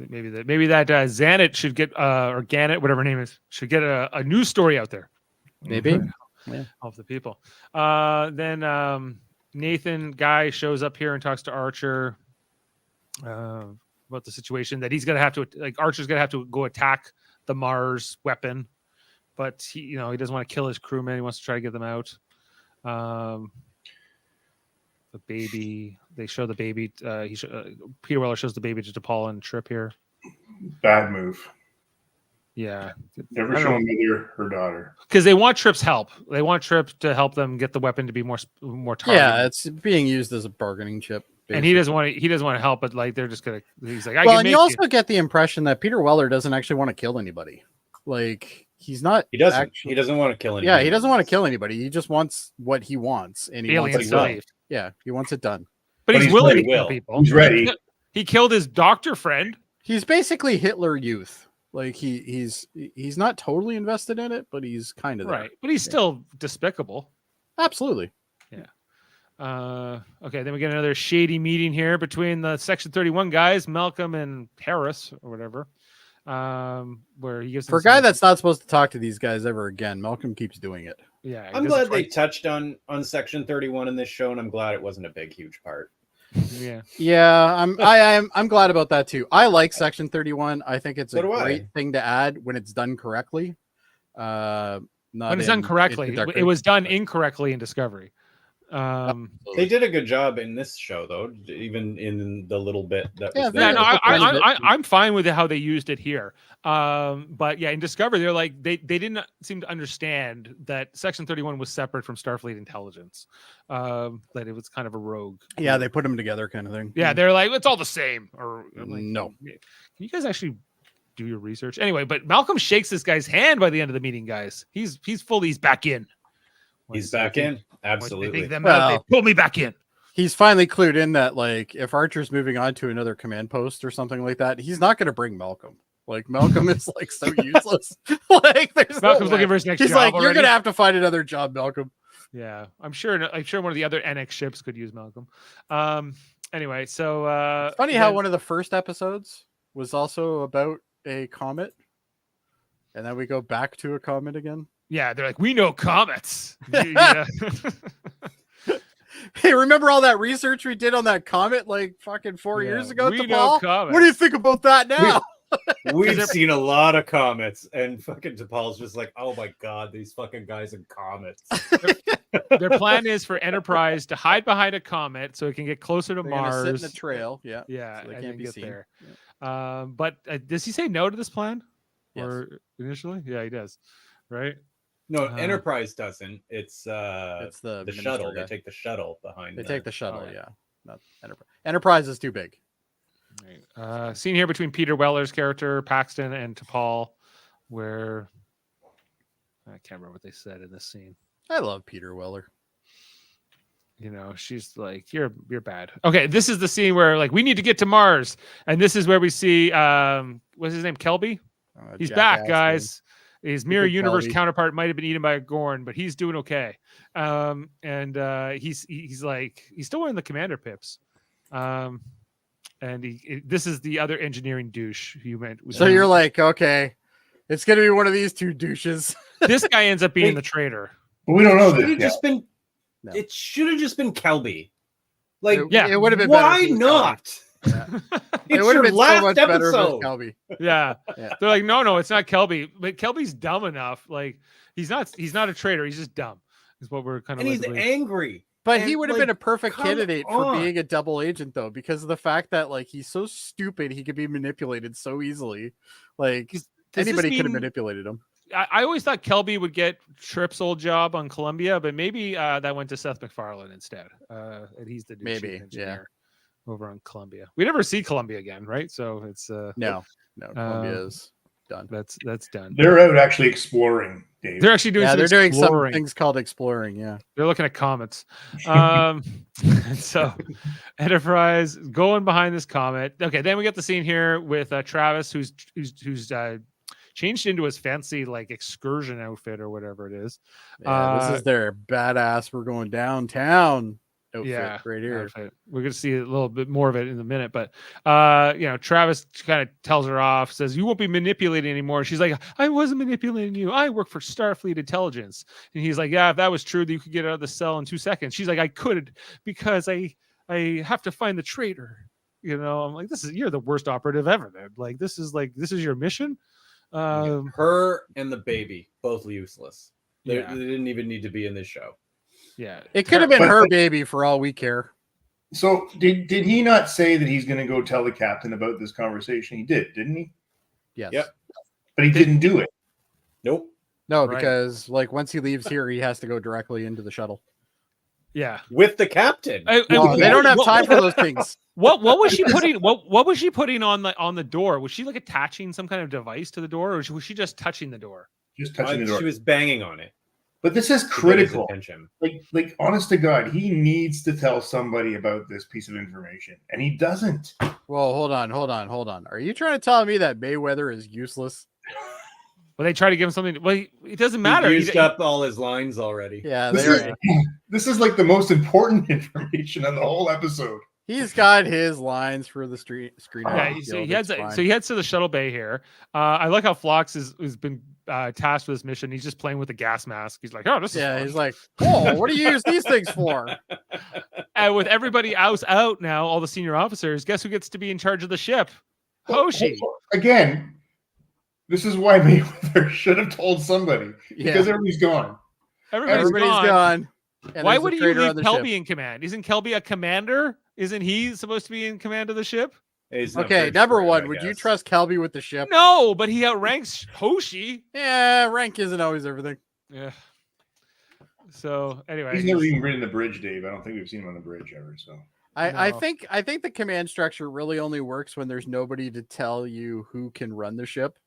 Maybe that Xanet should get or Gannett, whatever her name is, should get a news story out there. Maybe. Yeah. Help the people. Then Nathan Guy shows up here and talks to Archer about the situation that he's gonna have to, like, Archer's gonna have to go attack the Mars weapon, but he doesn't want to kill his crewmen. He wants to try to get them out. The baby, they show the baby. Peter Weller shows the baby to T'Pol and Trip here. Bad move. Yeah. Never show mother her daughter. Because they want Trip's help. They want Trip to help them get the weapon to be more targeted. Yeah, it's being used as a bargaining chip. Basically. And he doesn't want to help, but like they're just gonna. He's like, and you also get the impression that Peter Weller doesn't actually want to kill anybody. Like he's not. He doesn't. He doesn't want to kill anybody. Yeah, he doesn't want to kill anybody. He just wants what he wants, and he wants it done. Yeah, he wants it done. But he's willing to kill people. He's ready. He killed his doctor friend. He's basically Hitler Youth. Like he's not totally invested in it, but he's kind of there. Right. But he's still despicable. Absolutely. Yeah. Okay, then we get another shady meeting here between the Section 31 guys, Malcolm and Harris or whatever. Where he gives for a guy that's not supposed to talk to these guys ever again, Malcolm keeps doing it. Yeah, I'm glad they touched on Section 31 in this show, and I'm glad it wasn't a big, huge part. Yeah. I'm glad about that too. I like Section 31. I think it's a great thing to add when it's done correctly. When it's done correctly, it was done incorrectly in Discovery. They did a good job in this show, though, even in the little bit that was there. I'm fine with how they used it here. But yeah, in Discovery, they're like they didn't seem to understand that Section 31 was separate from Starfleet intelligence. That it was kind of a rogue. Yeah, they put them together, kind of thing. Yeah, they're like, it's all the same. Or like, no, can you guys actually do your research anyway? But Malcolm shakes this guy's hand by the end of the meeting, guys. He's back in. He's back in. Absolutely. They pull me back in. He's finally clued in that, like, if Archer's moving on to another command post or something like that, he's not going to bring Malcolm. Like, Malcolm is like so useless. Like, there's Malcolm's looking for his next job. He's like, already. You're going to have to find another job, Malcolm. Yeah, I'm sure one of the other NX ships could use Malcolm. Anyway, so it's funny how one of the first episodes was also about a comet, and then we go back to a comet again. Yeah, they're like, we know comets. Yeah. Hey, remember all that research we did on that comet like fucking 4 years ago? We know comets. What do you think about that now? We've seen a lot of comets, and fucking T'Pol's just like, oh my god, these fucking guys in comets. Their plan is for Enterprise to hide behind a comet so it can get closer to Mars. Sit in the trail, yeah, so they can't get seen. There. Yeah. But does he say no to this plan? Yes. Or initially? Yeah, he does. Right? No, Enterprise doesn't. It's the shuttle. guy. They take the shuttle behind. They take the shuttle. Yeah, not Enterprise. Enterprise is too big. Right. Scene here between Peter Weller's character Paxton and T'Pol, where I can't remember what they said in this scene. I love Peter Weller. You know, she's like, you're bad. Okay, this is the scene where like we need to get to Mars, and this is where we see what's his name, Kelby. He's back, guys. His mirror universe counterpart might have been eaten by a Gorn, but he's doing okay. He's like he's still wearing the commander pips. This is the other engineering douche you meant. So you're like, okay, it's gonna be one of these two douches. This guy ends up being the traitor. We don't know this. No. It should have just been Kelby. Like, it would have been. Why not? Yeah. It would have been so much better if it was Kelby. Yeah. They're like, no, it's not Kelby. But Kelby's dumb enough. Like, he's not a traitor. He's just dumb. Is what we're kind of. And he's angry. But he would have been a perfect candidate for being a double agent, though, because of the fact that like he's so stupid, he could be manipulated so easily. Like anybody could have manipulated him. I always thought Kelby would get Trip's old job on Columbia, but maybe that went to Seth MacFarlane instead. And he's the engineer over on Columbia. We never see Columbia again, right? So it's no, Columbia is done. That's done. They're out actually exploring. Dave. They're actually doing they're doing some things called exploring. Yeah, they're looking at comets. So Enterprise going behind this comet. Okay, then we got the scene here with Travis, who's changed into his fancy like excursion outfit or whatever it is. This is their badass. We're going downtown outfit right here. Outfit. We're gonna see a little bit more of it in a minute, but Travis kind of tells her off, says you won't be manipulating anymore. She's like, I wasn't manipulating you. I work for Starfleet Intelligence. And he's like, yeah, if that was true, then you could get out of the cell in 2 seconds. She's like, I could because I have to find the traitor. You know, I'm like, you're the worst operative ever, dude. Like this is your mission. Her and the baby both useless. They didn't even need to be in this show. Yeah, it could have been her baby for all we care. So did he not say that he's going to go tell the captain about this conversation? He did, didn't he? Yes. Yep. But he didn't do it. Nope. No, because like once he leaves here, he has to go directly into the shuttle. Yeah, with the captain. They don't have time for those things. What was she putting? What was she putting on the door? Was she like attaching some kind of device to the door, or was she just touching the door? Just touching the door. She was banging on it. But this is critical. Like, honest to God, he needs to tell somebody about this piece of information, and he doesn't. Well, hold on. Are you trying to tell me that Mayweather is useless? Well, they try to give him something. Well, it doesn't matter. He used up all his lines already. Yeah, this is like the most important information on the whole episode. He's got his lines for the screen. Yeah, he heads to the shuttle bay here. I like how Phlox has been tasked with this mission. He's just playing with the gas mask. He's like, oh, this is fun. He's like, oh, what do you use these things for? And with everybody out now, all the senior officers, guess who gets to be in charge of the ship? Hoshi. Again, this is why Mayweather should have told somebody because everybody's gone. Everybody's gone. Why would you leave Kelby in command? Isn't Kelby a commander? Isn't he supposed to be in command of the ship? Okay, number one, would you trust Kelby with the ship? No, but he outranks Hoshi. Yeah, rank isn't always everything. Yeah. So anyway, he's never even ridden the bridge, Dave. I don't think we've seen him on the bridge ever. So I think the command structure really only works when there's nobody to tell you who can run the ship.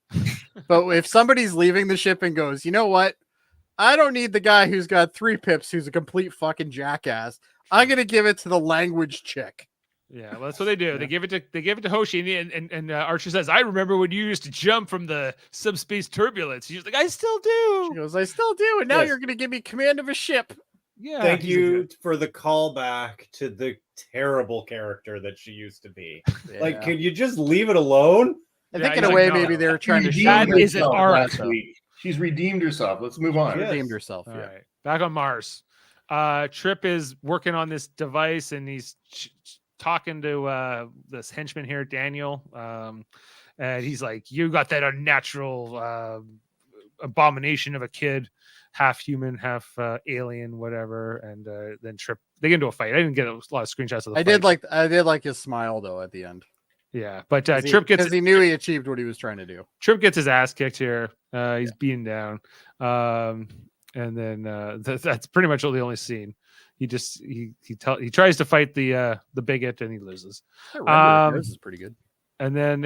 But if somebody's leaving the ship and goes, you know what? I don't need the guy who's got 3 pips who's a complete fucking jackass. I'm gonna give it to the language chick. Yeah, well, that's what they do. They give it to Hoshi, and Archer says, "I remember when you used to jump from the subspace turbulence." He's like, "I still do." She goes, "I still do," and now you're gonna give me command of a ship. Yeah. Thank you for the callback to the terrible character that she used to be. Yeah. Like, can you just leave it alone? I think in a way, maybe they were trying to. That isn't art. She's redeemed herself. Let's move on. Redeemed herself. All right. Back on Mars. Trip is working on this device, and he's talking to this henchman here, Daniel. And he's like, "You got that unnatural abomination of a kid, half human, half alien, whatever." And then Trip, they get into a fight. I didn't get a lot of screenshots of the fight. I did like his smile though at the end. Yeah, but Trip gets, because he knew he achieved what he was trying to do. Trip gets his ass kicked here. He's beaten down. And then that's pretty much the only scene. He tries to fight the bigot and he loses. This is pretty good. And then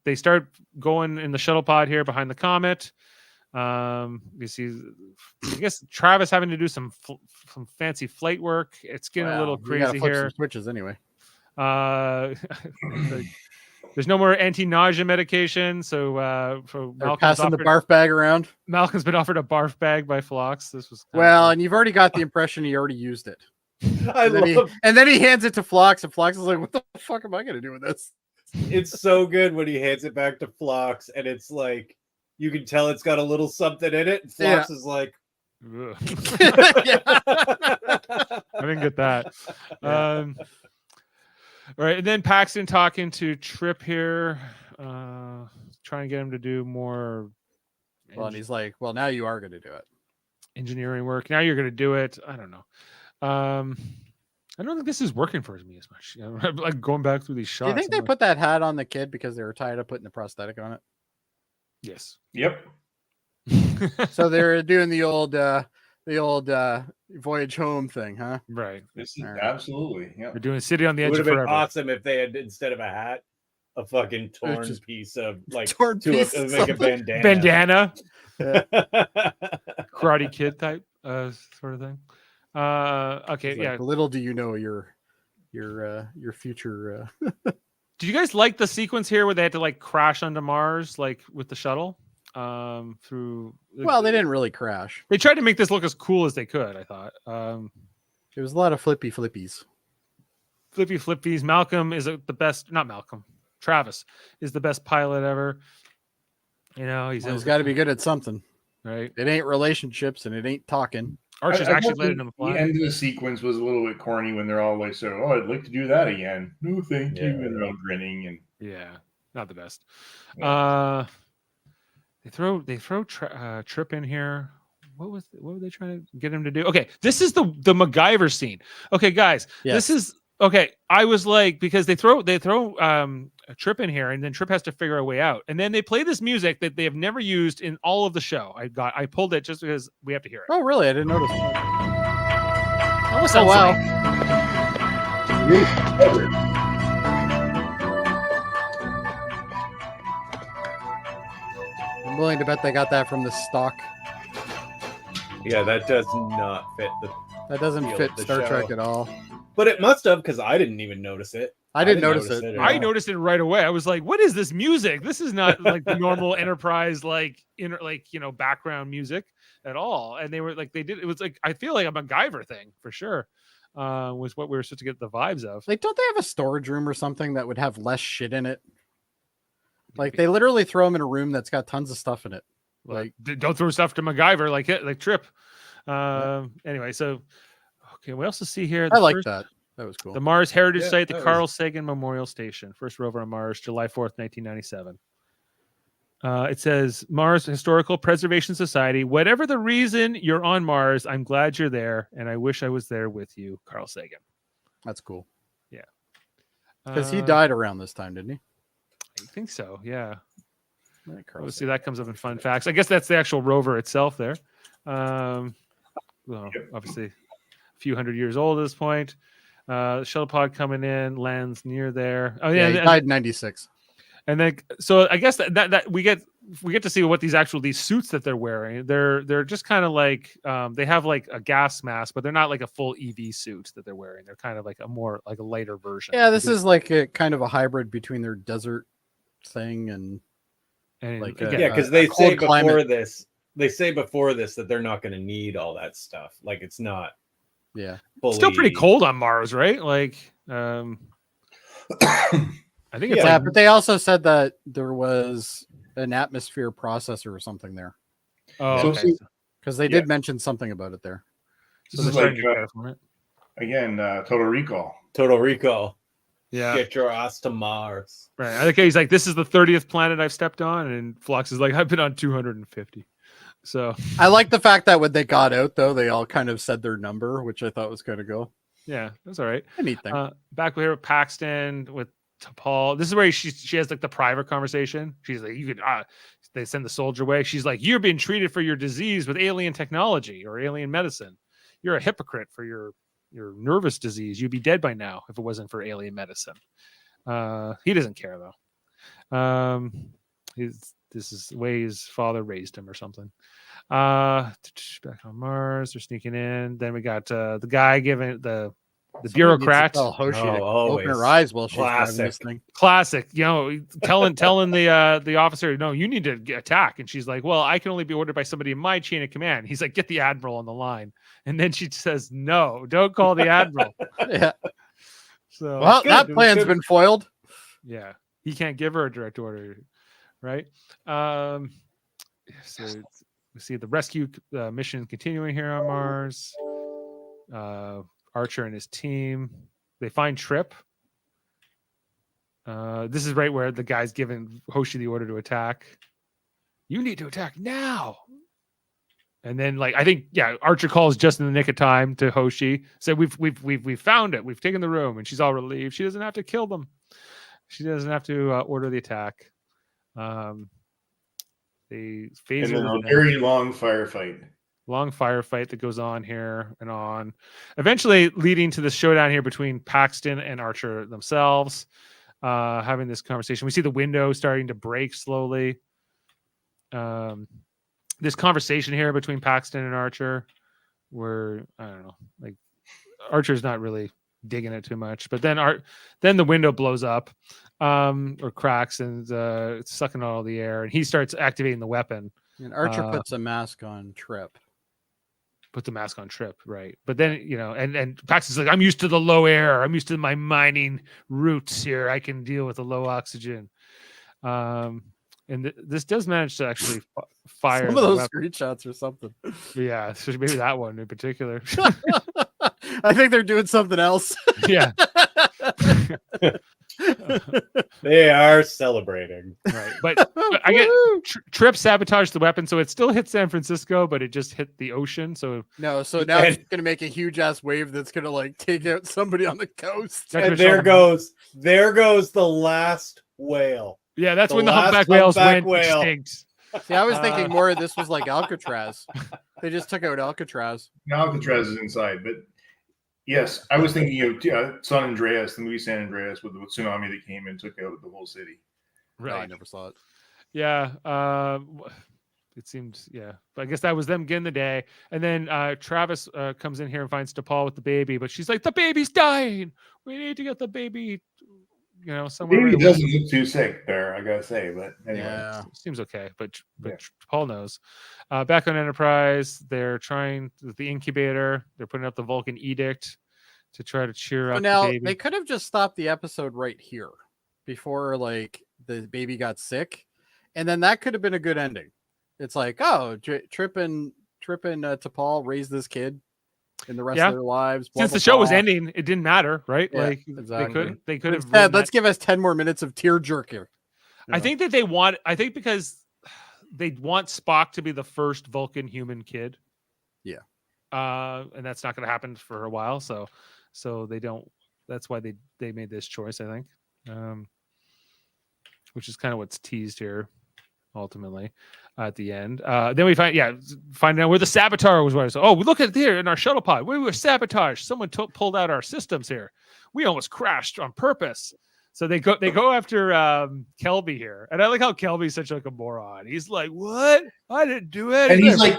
they start going in the shuttle pod here behind the comet. You see, I guess Travis having to do some fancy flight work. It's getting a little crazy flip here. Some switches anyway. There's no more anti-nausea medication, so for Malcolm's passing the barf bag around. Malcolm's been offered a barf bag by Phlox. This was and you've already got the impression he already used it. And then he hands it to Phlox, and Phlox is like, "What the fuck am I going to do with this?" It's so good when he hands it back to Phlox, and it's like you can tell it's got a little something in it. And Phlox is like, I didn't get that. All right, and then Paxton talking to Trip here, trying to get him to do more. Well, and he's like, "Well, now you are going to do it. Engineering work. Now you're going to do it." I don't know. I don't think this is working for me as much. Like going back through these shots. Do you think they put that hat on the kid because they were tired of putting the prosthetic on it? Yes. Yep. So they're doing the old voyage home thing, huh? Right. This is absolutely. Yeah. They're doing City on the it Edge would of have been Forever. awesome if they had, instead of a hat, a fucking torn piece of like torn piece of like a bandana. Bandana. Karate Kid type sort of thing. Okay, Like, little do you know your future. Do you guys like the sequence here where they had to like crash onto Mars, like with the shuttle? Through. Well, they didn't really crash. They tried to make this look as cool as they could. I thought. There was a lot of flippies. Malcolm is the best. Not Malcolm. Travis is the best pilot ever. You know, he's got to be good at something, right? It ain't relationships and it ain't talking. Archer's actually letting him fly. The end of the sequence was a little bit corny when they're all like, "So, I'd like to do that again." No, thank you. And they're all grinning and not the best. Yeah. They throw Trip in here. What were they trying to get him to do? Okay, this is the MacGyver scene. Okay, guys, this is okay. I was like, because they throw a Trip in here, and then Trip has to figure a way out, and then they play this music that they have never used in all of the show. I pulled it just because we have to hear it. Oh, really? I didn't notice. Oh wow. I'm willing to bet they got that from the stock. Yeah, that does not fit That doesn't fit Star Trek at all. But it must have, because I didn't even notice it. I didn't notice it. I noticed it right away. I was like, "What is this music? This is not like the normal Enterprise background music at all." And they were like, it was like, I feel like a MacGyver thing for sure. Was what we were supposed to get the vibes of. Like, don't they have a storage room or something that would have less shit in it? Like, they literally throw them in a room that's got tons of stuff in it. Like, don't throw stuff to MacGyver like Trip. Anyway, so okay, we also see here. I like that. That was cool. The Mars Heritage Site, the Carl Sagan Memorial Station, first rover on Mars, July 4th, 1997. It says Mars Historical Preservation Society. Whatever the reason you're on Mars, I'm glad you're there, and I wish I was there with you, Carl Sagan. That's cool. Yeah, because he died around this time, didn't he? I think so. Yeah. We'll see, that comes up in fun facts. I guess that's the actual rover itself there. Obviously, a few hundred years old at this point. The shuttle pod coming in, lands near there. Oh yeah, he died in 96. And then, so I guess that we get to see what these suits that they're wearing. They're just kind of like they have like a gas mask, but they're not like a full EV suit that they're wearing. They're kind of like a more like a lighter version. Yeah, this is like a kind of a hybrid between their desert thing and like because they say before this. They say before this that they're not going to need all that stuff. Like it's not. Yeah, it's still pretty cold on Mars, right? Like, I think it's but they also said that there was an atmosphere processor or something there. Oh, okay. Because they did mention something about it there. So this is like again, Total Recall. Total Recall. Yeah, get your ass to Mars. Right. I think he's like, this is the 30th planet I've stepped on, and Phlox is like, I've been on 250. So I like the fact that when they got out, though, they all kind of said their number, which I thought was kind of cool. Yeah, that's all right. A neat thing. Back here with Paxton with T'Pol. This is where she has like the private conversation. She's like, you could. They send the soldier away. She's like, you're being treated for your disease with alien technology or alien medicine. You're a hypocrite for your nervous disease. You'd be dead by now if it wasn't for alien medicine. He doesn't care though. This is the way his father raised him or something. Back on Mars, they're sneaking in. Then we got the guy giving the bureaucrat. Hoshi to open her eyes while she's driving this thing. Classic, telling the officer, no, you need to attack. And she's like, well, I can only be ordered by somebody in my chain of command. He's like, get the admiral on the line. And then she says, no, don't call the admiral. Yeah. So well, that plan's been foiled. Yeah, he can't give her a direct order, right? So we see the rescue mission continuing here on Mars. Archer and his team, they find Trip. This is right where the guy's giving Hoshi the order to attack. You need to attack now. And then, I think, Archer calls just in the nick of time to Hoshi. Said, we've found it. We've taken the room, and she's all relieved. She doesn't have to kill them. She doesn't have to order the attack. They phase and then a very long firefight. Long firefight that goes on here and on, eventually leading to the showdown here between Paxton and Archer themselves, having this conversation. We see the window starting to break slowly. This conversation here between Paxton and Archer, where I don't know, Archer's not really digging it too much, but then the window blows up or cracks and it's sucking all the air, and he starts activating the weapon. And Archer puts a mask on Trip. Put the mask on Trip, right? But then, and Paxton's like, I'm used to the low air. I'm used to my mining roots here. I can deal with the low oxygen. And this does manage to actually fire some of those screenshots or something. Yeah, so maybe that one in particular. I think they're doing something else. Yeah. They are celebrating, right? But I get Trip sabotaged the weapon, so it still hit San Francisco, but it just hit the ocean. So now it's gonna make a huge ass wave that's gonna take out somebody on the coast. And there goes the last whale. Yeah, that's when the humpback whales went extinct. See, I was thinking more of this was like Alcatraz. They just took out Alcatraz. Alcatraz is inside, but yes, I was thinking of San Andreas, the movie San Andreas, with the tsunami that came and took out the whole city. Right. No, I never saw it. Yeah. It seemed, but I guess that was them getting the day. And then Travis comes in here and finds T'Pol with the baby, but she's like, the baby's dying. We need to get the baby, somewhere. Baby doesn't look too sick there, I gotta say, but anyway. Yeah. Seems okay, but T'Pol knows. Back on Enterprise, they're trying with the incubator. They're putting up the Vulcan edict to try to cheer up now, the baby. they could have just stopped the episode right here before the baby got sick, and then that could have been a good ending. It's like, oh, Trip and T'Pol raised this kid in the rest of their lives. Since the show was ending, it didn't matter, right? Yeah, exactly. They could have. Let's give us 10 more minutes of tear jerking. I think that because they want Spock to be the first Vulcan human kid. Yeah. And that's not going to happen for a while. So they don't. That's why they made this choice, I think. Which is kind of what's teased here, ultimately, at the end. Then we find out where the saboteur was. So, look at here in our shuttle pod. We were sabotaged. Someone pulled out our systems here. We almost crashed on purpose. So they go after Kelby here, and I like how Kelby's such a moron. He's like, "What? I didn't do it." And he's like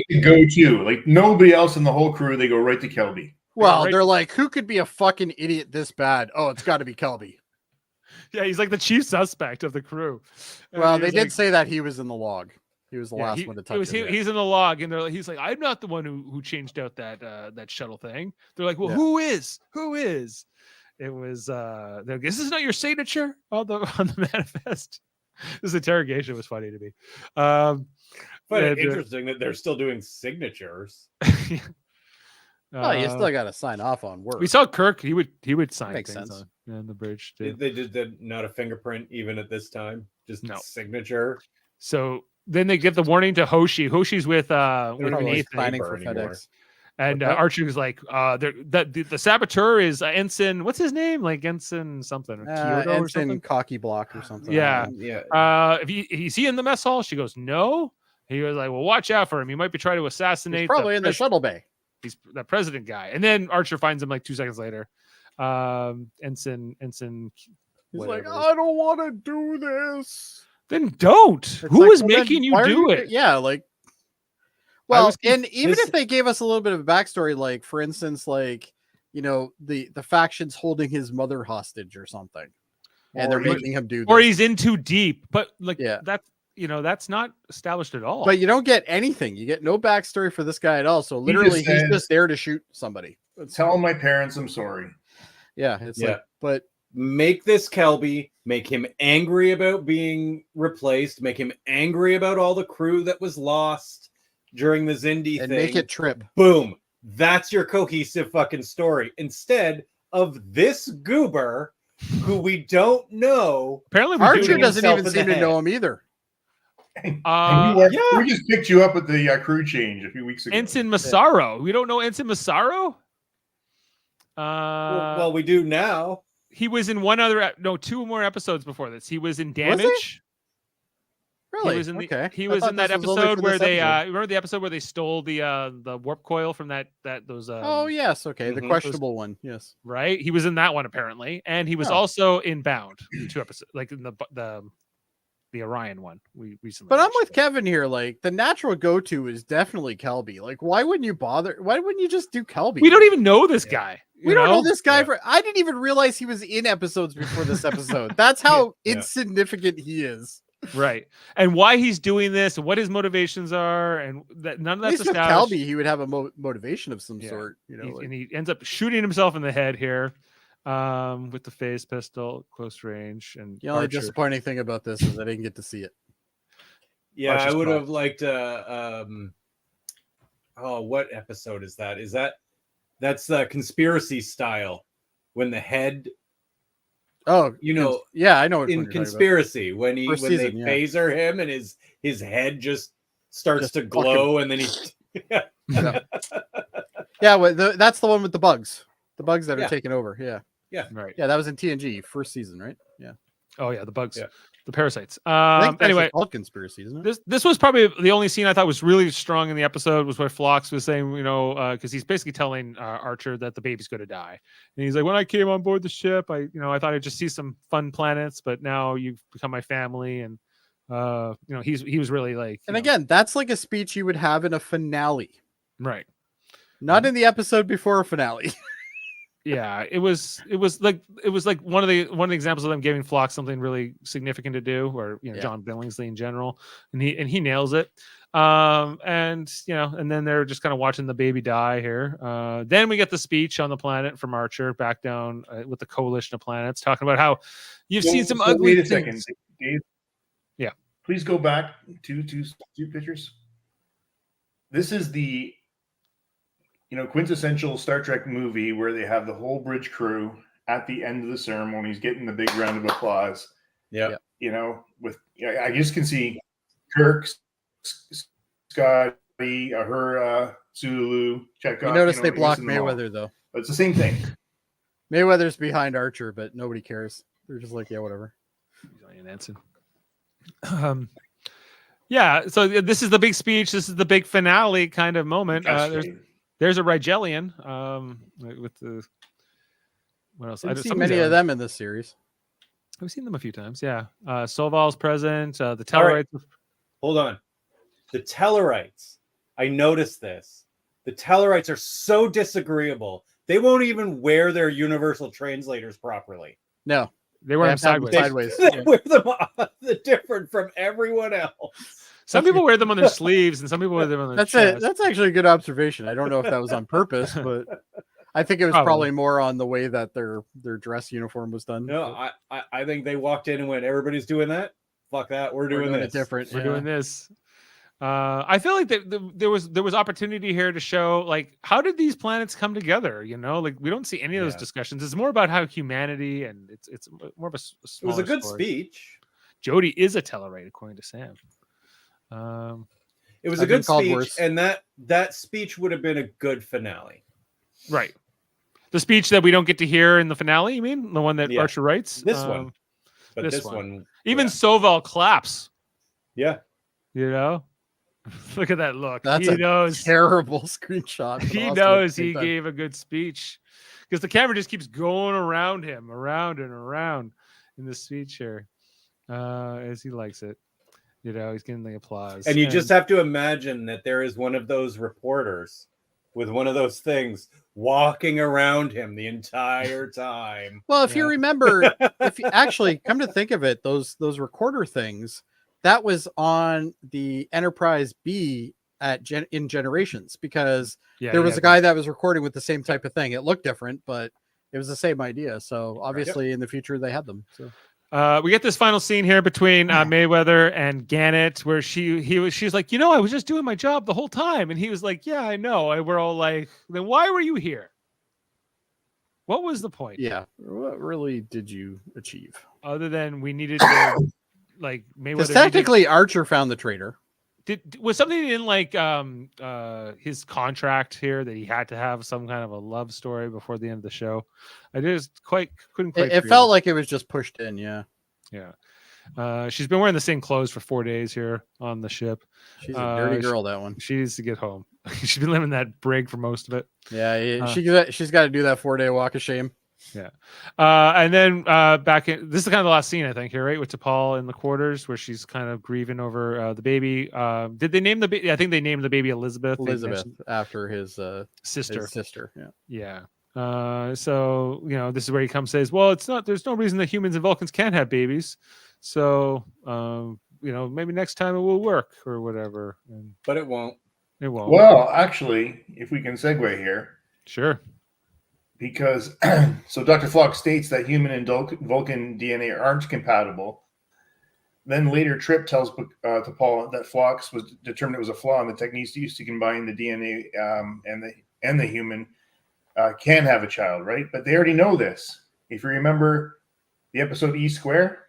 the go-to. Like nobody else in the whole crew. They go right to Kelby. Well, they're like, who could be a fucking idiot this bad? Oh, it's got to be Kelby. Yeah, he's like the chief suspect of the crew. And well, they did say that he was in the log. He was the last one to touch it. He's in the log, and he's like, I'm not the one who changed out that shuttle thing. They're like, well, who is? It was this is not your signature on the manifest. This interrogation was funny to me. But interesting that they're still doing signatures. You still got to sign off on work. We saw Kirk. He would sign Makes things sense. on the bridge too. They did not a fingerprint even at this time. Just no signature. So then they give the warning to Hoshi. Hoshi's with Nathan. Nathan. Planning for FedEx. And Archer was like, the saboteur is Ensign. What's his name? Like Ensign something. Or Ensign or something? Cocky Block or something. Yeah. Yeah. If is he in the mess hall? She goes, no. He was like, well, watch out for him. He might be trying to assassinate. He's probably in the shuttle bay. He's the president guy. And then Archer finds him like 2 seconds later. Ensign. He's like, I don't want to do this. Then don't. Who is making you do it? Yeah, like. Well, and even if they gave us a little bit of a backstory, like for instance, like the faction's holding his mother hostage or something, and they're making him do this. Or he's in too deep. But like that's not established at all. But you don't get anything. You get no backstory for this guy at all. So literally, he's just there to shoot somebody. Tell my parents I'm sorry. Yeah, it's like, but make this Kelby, make him angry about being replaced, make him angry about all the crew that was lost during the Xindi and thing. Make it trip. Boom. That's your cohesive fucking story. Instead of this goober who we don't know. Apparently Archer doesn't even seem to know him either. We just picked you up at the crew change a few weeks ago. Ensign Massaro. We don't know Ensign Massaro? Well, we do now. He was in two more episodes before this. He was in Damage. Really? He was in he was in that episode where they remember the episode where they stole the warp coil from those oh yes, okay, the questionable one, yes. Right? He was in that one apparently, and he was also in Bound, 2 episodes, like in the Orion one we recently. But I'm with Kevin here. Like the natural go-to is definitely Kelby. Like, why wouldn't you bother? Why wouldn't you just do Kelby? We don't even know this guy. We don't know this guy. I didn't even realize he was in episodes before this episode. That's how insignificant he is. Right, and why he's doing this, and what his motivations are, and that none of that's established. At least with Kelby, he would have a motivation of some sort, and he ends up shooting himself in the head here, with the phase pistol, close range. And the only disappointing thing about this is I didn't get to see it. Yeah, Archer's I would have liked what episode is that? That's the conspiracy style when the head. Oh, I know. In Conspiracy, when they phaser him and his head just starts to glow, and then he. That's the one with the bugs that are taking over. Yeah, right. Yeah, that was in TNG first season, right? Yeah. Oh yeah, the bugs. Yeah. The parasites. Anyway, called Conspiracy, isn't it? This was probably the only scene I thought was really strong in the episode was where Phlox was saying, because he's basically telling Archer that the baby's going to die, and he's like, when I came on board the ship, I thought I'd just see some fun planets, but now you've become my family, and he was really like. And again, that's like a speech you would have in a finale, right? Not in the episode before a finale. Yeah, it was like one of the examples of them giving Phlox something really significant to do, or John Billingsley in general, and he nails it. And then they're just kind of watching the baby die here. Then we get the speech on the planet from Archer back down with the coalition of planets, talking about how you've seen some ugly things. Wait a second, Dave. Yeah, please go back to pictures. This is the quintessential Star Trek movie where they have the whole bridge crew at the end of the ceremonies getting the big round of applause. Yeah. I just can see Kirk, Scotty, Sulu, Chekhov. You notice they blocked Mayweather though. But it's the same thing. Mayweather's behind Archer, but nobody cares. They're just like, yeah, whatever. Yeah. So this is the big speech. This is the big finale kind of moment. There's a Rigelian with the what else? I've seen many of them in this series. I've seen them a few times. Yeah, Soval's present. The Tellarites. Right. Hold on, the Tellarites. I noticed this. The Tellarites are so disagreeable. They won't even wear their universal translators properly. No, they wear them sideways. They wear them different from everyone else. Some people wear them on their sleeves, and some people wear them on their chest. That's actually a good observation. I don't know if that was on purpose, but I think it was probably more on the way that their dress uniform was done. No, I think they walked in and went, everybody's doing that. Fuck that. We're doing this. Different. We're doing this. I feel like there was opportunity here to show like how did these planets come together? Like we don't see any of those discussions. It's more about how humanity and it's more of a it was a good speech. Jody is a Tellarite, according to Sam. It was I've a good been called speech, worse. and that speech would have been a good finale. Right. The speech that we don't get to hear in the finale, you mean? The one that Yeah. Archer writes? This one. But this one. Even yeah. Soval claps. Yeah. You know? Look at that look. That's He knows. terrible screenshot. but He awesome at knows the same he time. gave a good speech. Because the camera just keeps going around him, around and around in the speech here. As he likes it. You know, he's getting the applause. And you just have to imagine that there is one of those reporters with one of those things walking around him the entire time. Well, if you remember, if you actually come to think of it, those recorder things, that was on the Enterprise B in Generations, because there was a guy that was recording with the same type of thing. It looked different, but it was the same idea. So obviously in the future they had them. So we get this final scene here between Mayweather and Gannett, where she's like, you know, I was just doing my job the whole time, and he was like, yeah, I know. And we're all like, then why were you here? What was the point? Yeah, what really did you achieve? Other than we needed to, like, Mayweather. Because technically, Archer found the traitor. Was something in like his contract here that he had to have some kind of a love story before the end of the show? I just couldn't quite. It felt like it was just pushed in. Yeah. She's been wearing the same clothes for 4 days here on the ship. She's a dirty girl, that one. She needs to get home. She's been living that brig for most of it. Yeah, she's got to do that 4-day walk of shame. Yeah. And then back in, this is kind of the last scene, I think, here, right? With T'Pol in the quarters where she's kind of grieving over the baby. Did they name the baby? I think they named the baby Elizabeth. After his sister. His sister. Yeah. So, you know, this is where he comes says, well, there's no reason that humans and Vulcans can't have babies. So, you know, maybe next time it will work or whatever. But it won't. It won't. Well, actually, if we can segue here. Sure. Because so Dr. Flock states that human and Vulcan DNA aren't compatible. Then later Trip tells T'Pol that Phlox was determined it was a flaw in the techniques used to combine the DNA and the human can have a child, right? But they already know this. If you remember the episode E Square,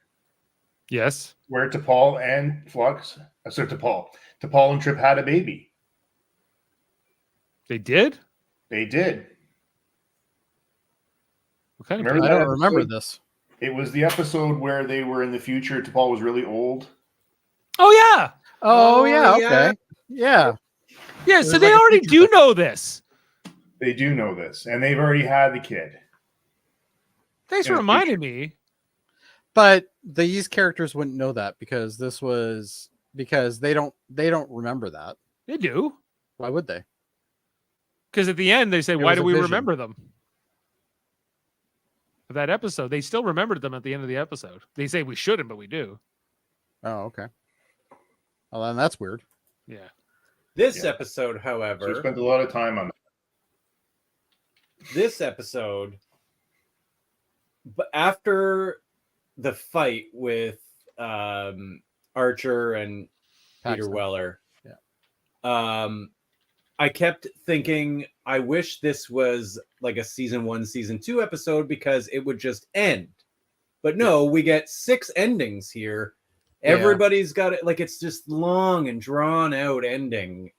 yes, where T'Pol and T'Pol and Trip had a baby. They did. They did. What kind of I don't remember this. It was the episode where they were in the future. T'Pol was really old. Oh yeah. Oh yeah. Okay. Yeah. Yeah. So they already do know this. They do know this, and they've already had the kid. Thanks for reminding me. But these characters wouldn't know that because they don't remember that. They do. Why would they? Because at the end they say, It "Why was do a we vision. remember them?" That episode, they still remembered them at the end of the episode. They say we shouldn't, but we do. Oh, okay. Well, then that's weird. Yeah. This episode, however, So we spent a lot of time on that. This episode, but after the fight with Archer and Peter Weller, I kept thinking, I wish this was like a season 1, season 2 episode because it would just end. But no, we get 6 endings here. Everybody's got it. Like, it's just long and drawn out ending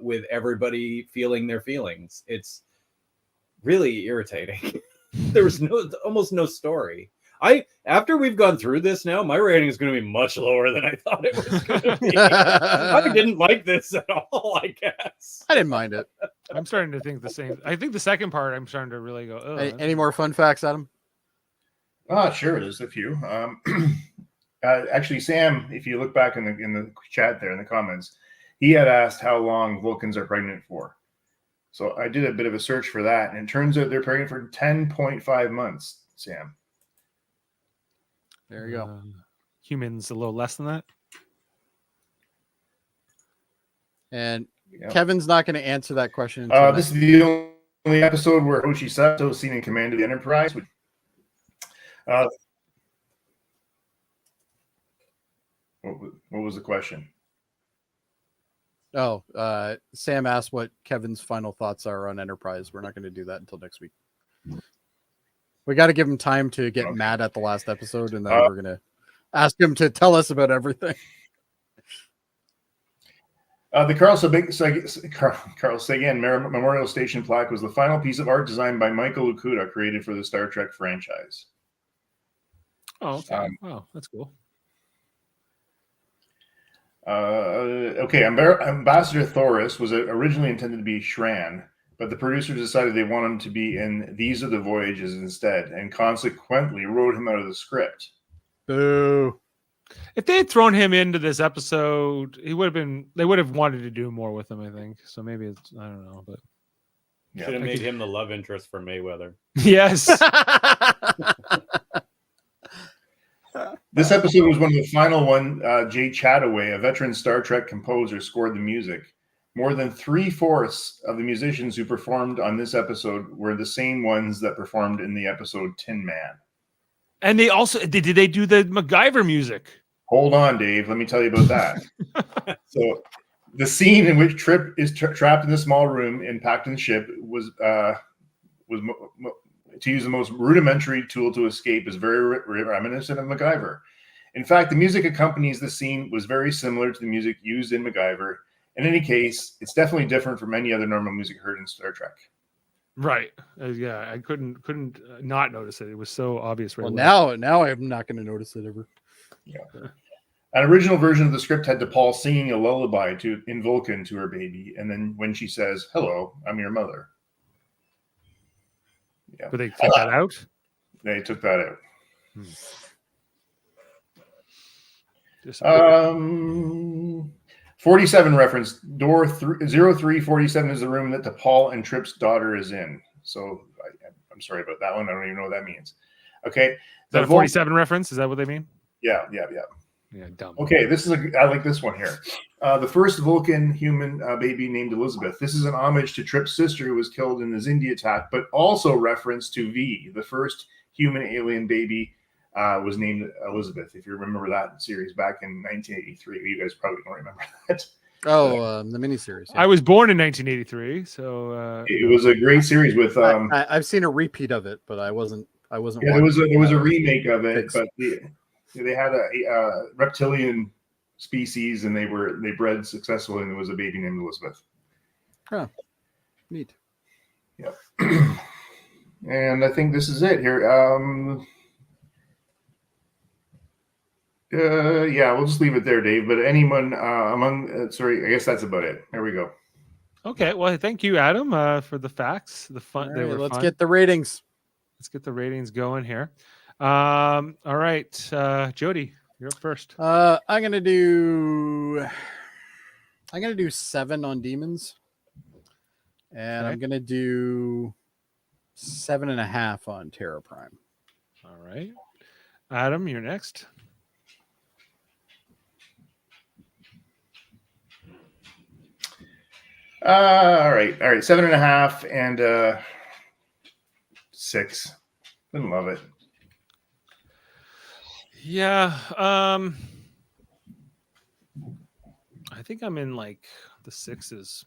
with everybody feeling their feelings. It's really irritating. There was almost no story. After we've gone through this now, my rating is going to be much lower than I thought it was going to be. I didn't like this at all, I guess. I didn't mind it. I'm starting to think the same. I think the second part, I'm starting to really go, oh. Any more fun facts, Adam? Sure, there's a few. Actually, Sam, if you look back in the chat there in the comments, he had asked how long Vulcans are pregnant for. So I did a bit of a search for that, and it turns out they're pregnant for 10.5 months, Sam. There you go. Humans a little less than that. And Kevin's not going to answer that question. This is the only episode where Hoshi Sato is seen in command of the Enterprise. Which, what was the question? Oh, Sam asked what Kevin's final thoughts are on Enterprise. We're not going to do that until next week. We got to give him time to get mad at the last episode, and then we're going to ask him to tell us about everything. The Carl Sagan Memorial Station plaque was the final piece of art designed by Michael Okuda, created for the Star Trek franchise. Oh, okay. Wow, that's cool. Okay, Ambassador Thoris was originally intended to be Shran, but the producers decided they wanted him to be in These Are the Voyages instead, and consequently wrote him out of the script. Boo. If they had thrown him into this episode, they would have wanted to do more with him, I think. So maybe it's, I don't know, but should have made him the love interest for Mayweather. Yes. This episode was one of the final one. Jay Chataway, a veteran Star Trek composer, scored the music. More than 3/4 of the musicians who performed on this episode were the same ones that performed in the episode Tin Man. And they also did they do the MacGyver music? Hold on, Dave. Let me tell you about that. So, the scene in which Trip is trapped in a small room and packed in the ship was to use the most rudimentary tool to escape is very reminiscent of MacGyver. In fact, the music accompanies the scene was very similar to the music used in MacGyver. In any case, it's definitely different from any other normal music heard in Star Trek. Right. Yeah, I couldn't not notice it. It was so obvious. Right now I'm not going to notice it ever. Yeah. An original version of the script had T'Pol singing a lullaby in Vulcan to her baby, and then when she says, "Hello, I'm your mother." Yeah. But they took that out? They took that out. 47 reference. Door 0347 is the room that T'Pol and Trip's daughter is in. So I'm sorry about that one. I don't even know what that means. Okay. Is that a 47 reference? Is that what they mean? Yeah. Yeah, dumb. Okay, I like this one here. The first Vulcan human baby named Elizabeth. This is an homage to Trip's sister who was killed in the Xindi attack, but also reference to V. The first human alien baby was named Elizabeth. If you remember that series back in 1983, you guys probably don't remember that. Oh, the miniseries. Yeah. I was born in 1983, so it was a great series with. I've seen a repeat of it, but I wasn't. Yeah, there was a remake of it, but they had a reptilian species, and they bred successfully, and there was a baby named Elizabeth. Oh, neat. Yep. And I think this is it here. Yeah, we'll just leave it there, Dave. But anyone I guess that's about it. There we go. Okay. Well, thank you, Adam, for the facts. The fun. All they right, were let's fun. get the ratings. Let's get the ratings going here. All right, Jody, you're up first. I'm gonna do 7 on Demons, and Okay. I'm gonna do 7.5 on Terra Prime. All right, Adam, you're next. All right, 7.5 and 6. Didn't love it. Yeah, I think I'm in like the 6s.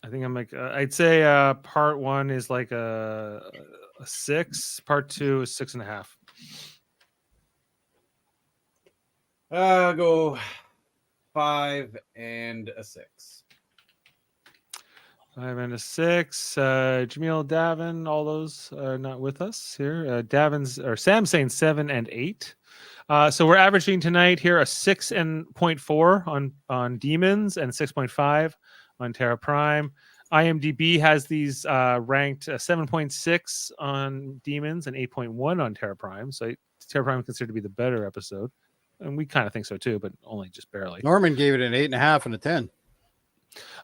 I think I'm like I'd say part 1 is like a 6, part 2 is 6.5. Go 5 and a 6. 5 and a 6. Jaemeel, Davin, all those are not with us here. Sam's saying 7 and 8. So we're averaging tonight here a 6.4 on Demons and 6.5 on Terra Prime. IMDb has these ranked 7.6 on Demons and 8.1 on Terra Prime. So Terra Prime is considered to be the better episode. And we kind of think so too, but only just barely. Norman gave it an 8.5 and a 10.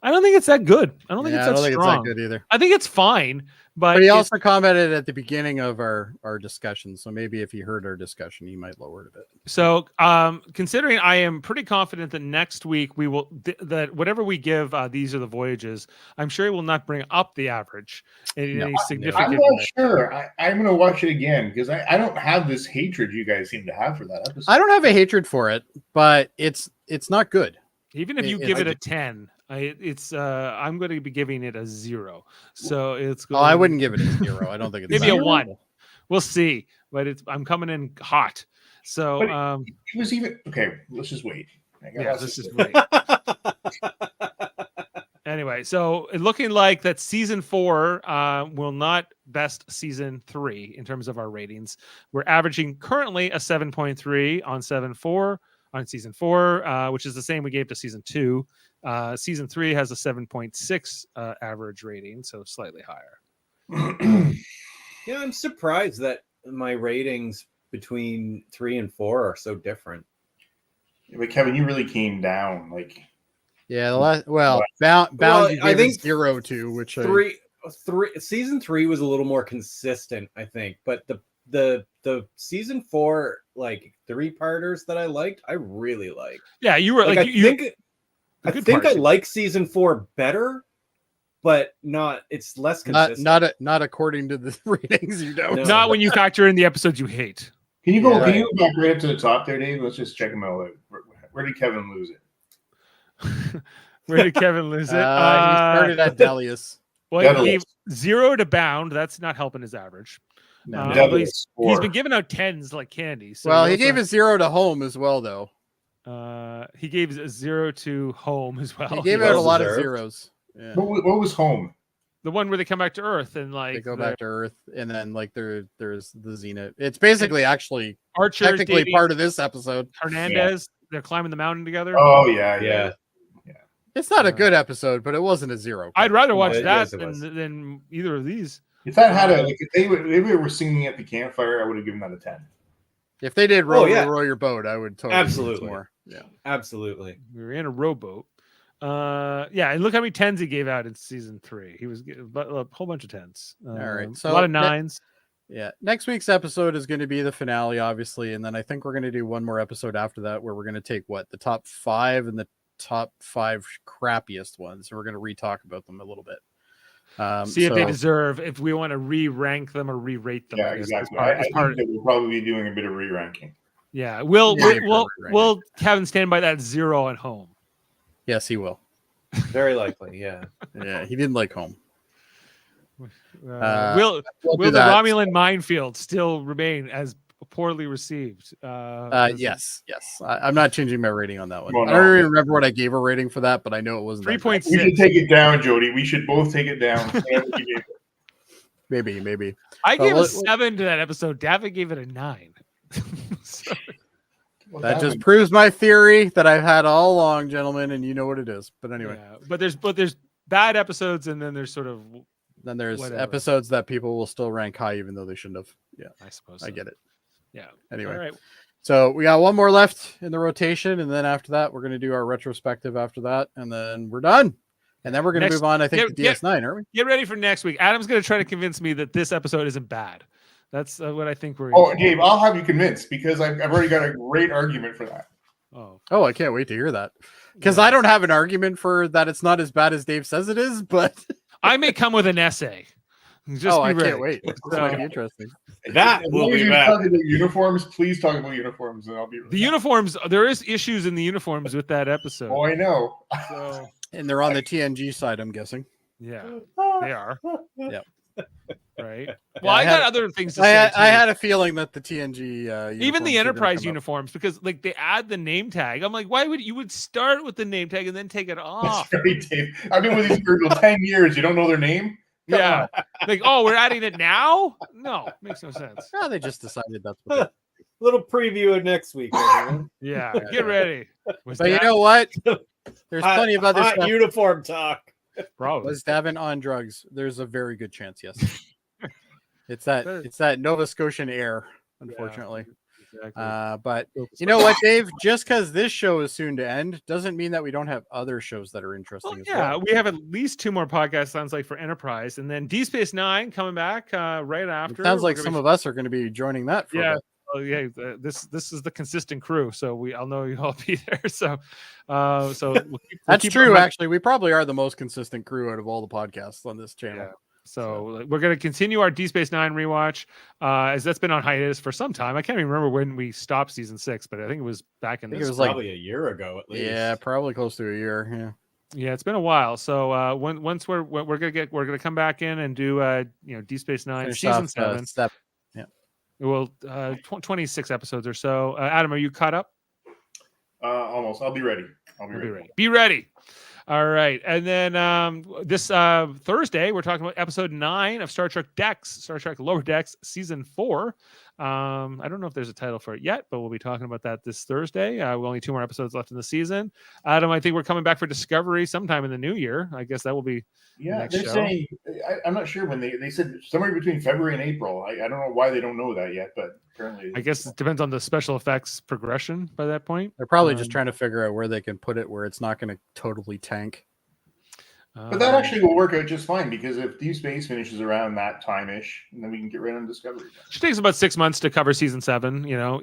I don't think it's that good. I don't think it's that strong. It's that good either. I think it's fine, but he also commented at the beginning of our discussion. So maybe if he heard our discussion, he might lower it a bit. So, considering I am pretty confident that next week we will that whatever we give These Are the Voyages, I'm sure it will not bring up the average in any significant I'm not sure. I'm going to watch it again because I don't have this hatred you guys seem to have for that episode. I don't have a hatred for it, but it's not good. Even if you give it a 10, I'm going to be giving it a 0. So it's going. Oh, I wouldn't give it a 0. I don't think it's maybe a 1. We'll see, but I'm coming in hot. So it was even okay. Let's just wait. Let's just wait. anyway, so looking like that season 4 will not best season 3 in terms of our ratings. We're averaging currently a 7.3 on season 4, which is the same we gave to season 2. Season 3 has a 7.6 average rating, so slightly higher. Yeah, I'm surprised that my ratings between 3 and 4 are so different. But Kevin, you really came down. Yeah, the last Bound you I gave think it 0 to, which three season 3 was a little more consistent, I think. But the season 4 like 3-parters that I liked, I really liked. Yeah, you were I think I like season 4 better, but it's less consistent. Not according to the ratings. You don't. No. Not when you factor in the episodes you hate. Can you go back right up to the top there, Dave? Let's just check them out. Where did Kevin lose it? Where did Kevin lose it? He started at Delius. Well, he gave 0 to Bound. That's not helping his average. No. He's been giving out 10s like candy. So well, he gave a 0 to Home as well, though. He gave a 0 to Home as well. He gave out a lot of zeros. Yeah. What was Home? The one where they come back to Earth and like they go back to Earth, and then like there's the Zenith. It's basically actually Archer technically part of this episode. Hernandez, they're climbing the mountain together. Oh yeah. It's not a good episode, but it wasn't a 0. I'd rather watch that than either of these. If that had if they were singing at the campfire, I would have given that a 10. If they did row your boat, I would totally absolutely more. Yeah, absolutely. We were in a rowboat. And look how many 10s he gave out in season 3. He was a whole bunch of 10s. All right, so a lot of 9s. Next week's episode is going to be the finale, obviously, and then I think we're going to do one more episode after that where we're going to take the top 5 and the top 5 crappiest ones. So we're going to re-talk about them a little bit. See if they deserve, if we want to re-rank them or re-rate them. Yeah, exactly. I think that we'll probably be doing a bit of re-ranking. Yeah, we'll Kevin stand by that 0 at Home. Yes, he will. Very likely, yeah. Yeah, he didn't like Home. Will the Romulan minefield still remain as poorly received? Yes. I'm not changing my rating on that one. Well, no. I don't even remember what I gave a rating for that, but I know it wasn't 3.6. We should take it down, Jody. We should both take it down. Maybe. I gave a 7 to that episode. Davin gave it a 9. So, that just proves my theory that I've had all along, gentlemen, and you know what it is. But anyway, but there's bad episodes, and then there's episodes that people will still rank high even though they shouldn't have. Yeah, I suppose I get it. Yeah. Anyway, all right. So we got one more left in the rotation, and then after that, we're going to do our retrospective after that, and then we're done. And then we're going to move on, I think, to DS9, aren't we? Get ready for next week. Adam's going to try to convince me that this episode isn't bad. That's what I think we're. Oh, Dave, I'll have you convinced because I've already got a great argument for that. Oh, I can't wait to hear that. Because I don't have an argument for that it's not as bad as Dave says it is, but I may come with an essay. I can't wait. It's going to be interesting. That will be bad. Talk about uniforms. Please talk about uniforms, and I'll be the uniforms. There is issues in the uniforms with that episode. Oh, I know. So, and they're on the TNG side, I'm guessing. Yeah, they are. Yep. Right. Well, I got other things to say. I had a feeling that the TNG, even the Enterprise uniforms, because like they add the name tag. I'm like, why would you start with the name tag and then take it off? That's right, Dave. I've been with these people 10 years. You don't know their name? Yeah. Like, we're adding it now? No, makes no sense. No, they just decided that's what little preview of next week. Everyone. Yeah, get ready. But you know what? There's plenty of other stuff. Uniform talk. Probably. Was Davin on drugs? There's a very good chance, yes. It's that Nova Scotian air, unfortunately. Yeah, exactly. But you know what, Dave? Just because this show is soon to end doesn't mean that we don't have other shows that are interesting. We have at least 2 more podcasts. Sounds like for Enterprise, and then D Space Nine coming back right after. It sounds like some of us are going to be joining that. For this is the consistent crew, so I'll know you all be there. So that's true. Actually, we probably are the most consistent crew out of all the podcasts on this channel. Yeah. So we're going to continue our D Space Nine rewatch, as that's been on hiatus for some time. I can't even remember when we stopped season 6, but I think it was back in. It was probably a year ago at least. Yeah, probably close to a year. Yeah, it's been a while. So once we're gonna come back in and do D Space Nine finish season off, 7. Yeah, it will 26 episodes or so. Adam, are you caught up? Almost. I'll be ready. Be ready. All right. And then this Thursday, we're talking about episode 9 of Star Trek Lower Decks, season 4. I don't know if there's a title for it yet, but we'll be talking about that this Thursday. We only 2 more episodes left in the season. Adam, I think we're coming back for Discovery sometime in the new year. I guess that will be the next they're show. saying, I'm not sure when they said somewhere between February and April. I don't know why they don't know that yet, but currently I guess it depends on the special effects progression by that point. They're probably just trying to figure out where they can put it where it's not going to totally tank. But that actually will work out just fine, because if Deep Space finishes around that time-ish, then we can get right on Discovery. It takes about 6 months to cover season 7. You know,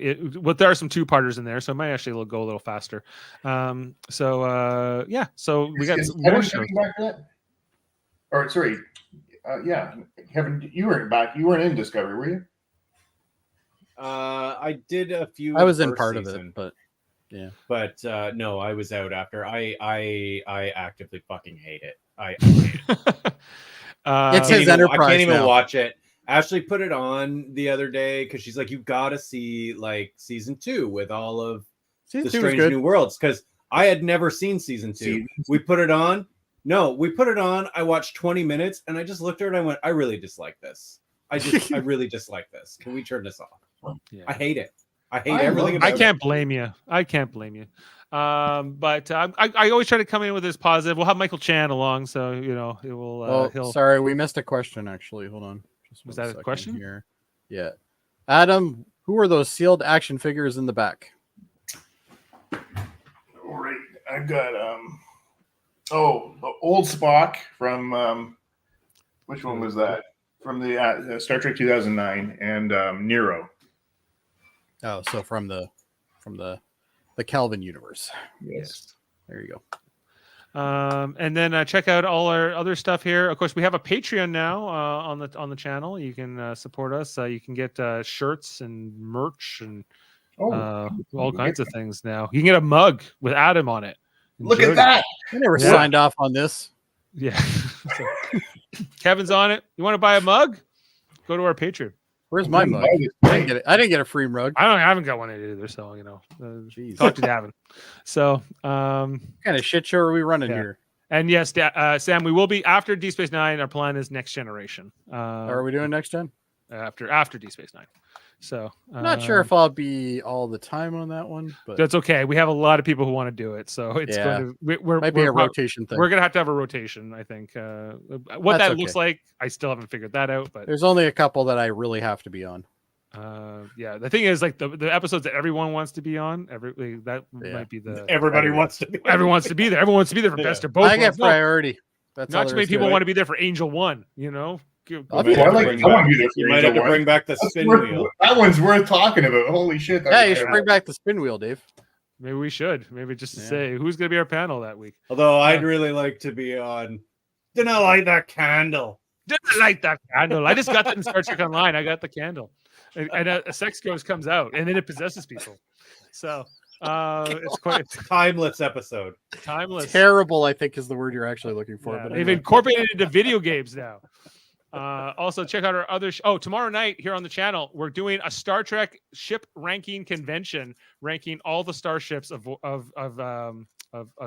there are some 2-parters in there, so it might actually go a little faster. So we got more shows. Back for that? Or sorry, Kevin, you weren't back. You weren't in Discovery, were you? I did a few. I was in part of it, but yeah. But no, I was out after. I actively fucking hate it. I hate it. It's his Enterprise. I can't even now. watch it. Ashley put it on the other day because she's like, "You got to see like season 2 with all of the Strange New Worlds." Because I had never seen season 2. We put it on. No, we put it on. I watched 20 minutes, and I just looked at it and I went, "I really dislike this. I really dislike this. Can we turn this off?" Yeah. I hate it. I hate everything about it. I can't blame you. But I always try to come in with this positive. We'll have Michael Chan along, so it will. Sorry, we missed a question. Actually, hold on. Was that a question here? Yeah, Adam, who are those sealed action figures in the back? All right, I've got the old Spock from which one was that? From the Star Trek 2009, and Nero. Oh, so from the Kelvin universe. Yes. There you go. And then check out all our other stuff here. Of course, we have a Patreon now on the channel. You can support us. You can get shirts and merch and all kinds of things now. You can get a mug with Adam on it. Look at that! I never signed off on this. Yeah. Kevin's on it. You want to buy a mug? Go to our Patreon. Where's my mug? I didn't get a free mug. I haven't got one either. So talk to Davin. So what kind of shit show are we running here? And yes, Sam, we will be after Deep Space Nine. Our plan is Next Generation. Are we doing Next Gen? After Deep Space Nine. So I'm not sure if I'll be all the time on that one, but that's okay. We have a lot of people who want to do it, so it's going to might be a rotation thing. We're going to have a rotation, I think. What that looks like, I still haven't figured that out. But there's only a couple that I really have to be on. The thing is, like the episodes that everyone wants to be on, might be the everybody wants to be. Everyone wants to be there. Everyone wants to be there for best of both. I get priority. That's not too many people want to be there for Angel 1. You know. You might have to bring back the spin wheel. That one's worth talking about. Holy shit! Yeah, you should bring back the spin wheel, Dave. Maybe we should. Maybe just to say who's going to be our panel that week. Although I'd really like to be on. Didn't I light that candle? Didn't light that candle. I just got that in Star Trek Online. I got the candle, and a sex ghost comes out, and then it possesses people. So it's quite a timeless episode. Timeless. Terrible, I think, is the word you're actually looking for. Yeah, but they've incorporated it into video games now. Also check out our other tomorrow night here on the channel we're doing a Star Trek ship ranking convention, ranking all the starships of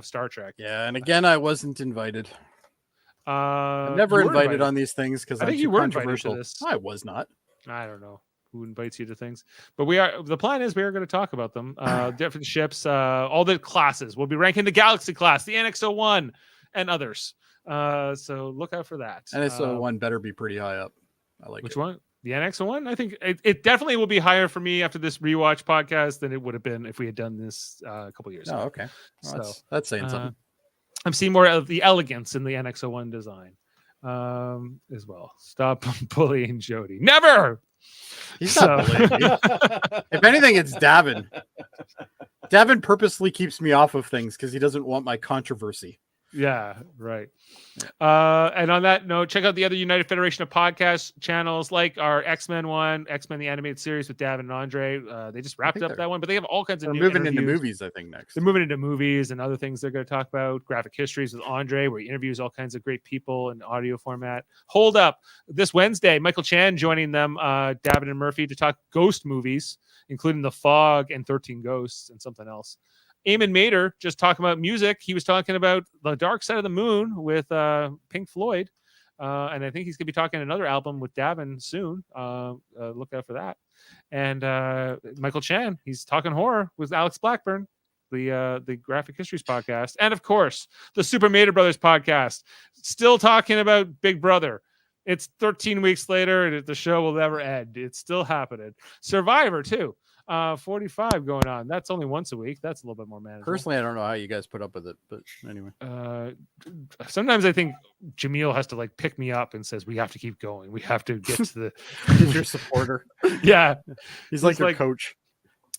Star Trek. Yeah, and again, I wasn't invited. I'm never invited on these things because I think you were controversial. Invited to this. I was not. I don't know who invites you to things, but the plan is we are going to talk about them. Different ships, all the classes. We'll be ranking the Galaxy class, the NX-01, and others. So look out for that. NX-01 better be pretty high up. I like which one? The NX-01? I think it definitely will be higher for me after this rewatch podcast than it would have been if we had done this a couple years ago. Oh, okay. Well, that's saying something. I'm seeing more of the elegance in the NX-01 design as well. Stop bullying Jody. Never! He's not bullying me. If anything, it's Davin. Davin purposely keeps me off of things because he doesn't want my controversy. Yeah, right. And on that note, check out the other United Federation of Podcast channels like our X-Men one, X-Men the Animated Series with Davin and Andre. They just wrapped up that one, but they have all kinds of new moving into movies, I think, next. They're moving into movies and other things they're going to talk about. Graphic Histories with Andre, where he interviews all kinds of great people in audio format. Hold up. This Wednesday, Michael Chan joining them, Davin and Murphy, to talk ghost movies, including The Fog and 13 Ghosts and something else. Eamon Mater just talking about music. He was talking about The Dark Side of the Moon with Pink Floyd. And I think he's going to be talking another album with Davin soon. Look out for that. And Michael Chan, he's talking horror with Alex Blackburn, the Graphic Histories podcast. And of course, the Super Mater Brothers podcast, still talking about Big Brother. It's 13 weeks later, and the show will never end. It's still happening. Survivor, too. 45 going on. That's only once a week. That's a little bit more manageable. Personally, I don't know how you guys put up with it, but anyway. Sometimes I think Jaemeel has to like pick me up and says, we have to keep going. We have to get to the He's your supporter. Yeah. He's like your coach.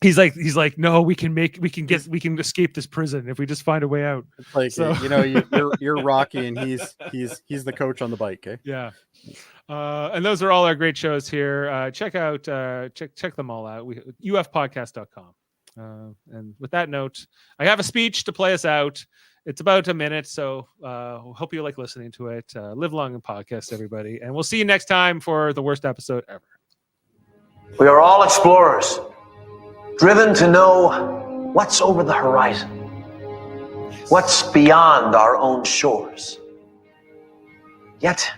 He's like, no, we can escape this prison if we just find a way out. It's like, you're Rocky and he's the coach on the bike. Okay. Yeah. And those are all our great shows here. Check them all out. ufpodcast.com. And with that note, I have a speech to play us out. It's about a minute, so hope you like listening to it. Live long and podcast, everybody. And we'll see you next time for the worst episode ever. We are all explorers, driven to know what's over the horizon, what's beyond our own shores. Yet,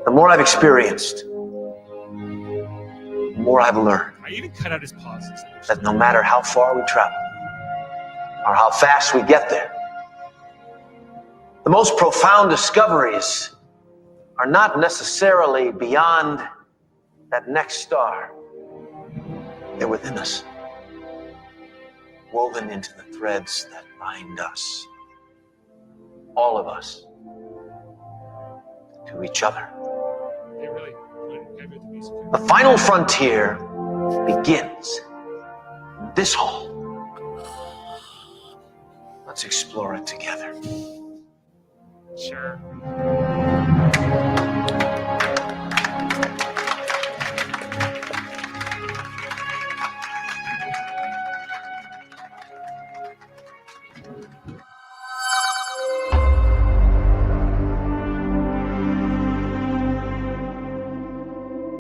the more I've experienced, the more I've learned. I even cut out his pauses. That no matter how far we travel, or how fast we get there, the most profound discoveries are not necessarily beyond that next star. They're within us, woven into the threads that bind us, all of us, to each other. The final frontier begins in this hall. Let's explore it together. Sure.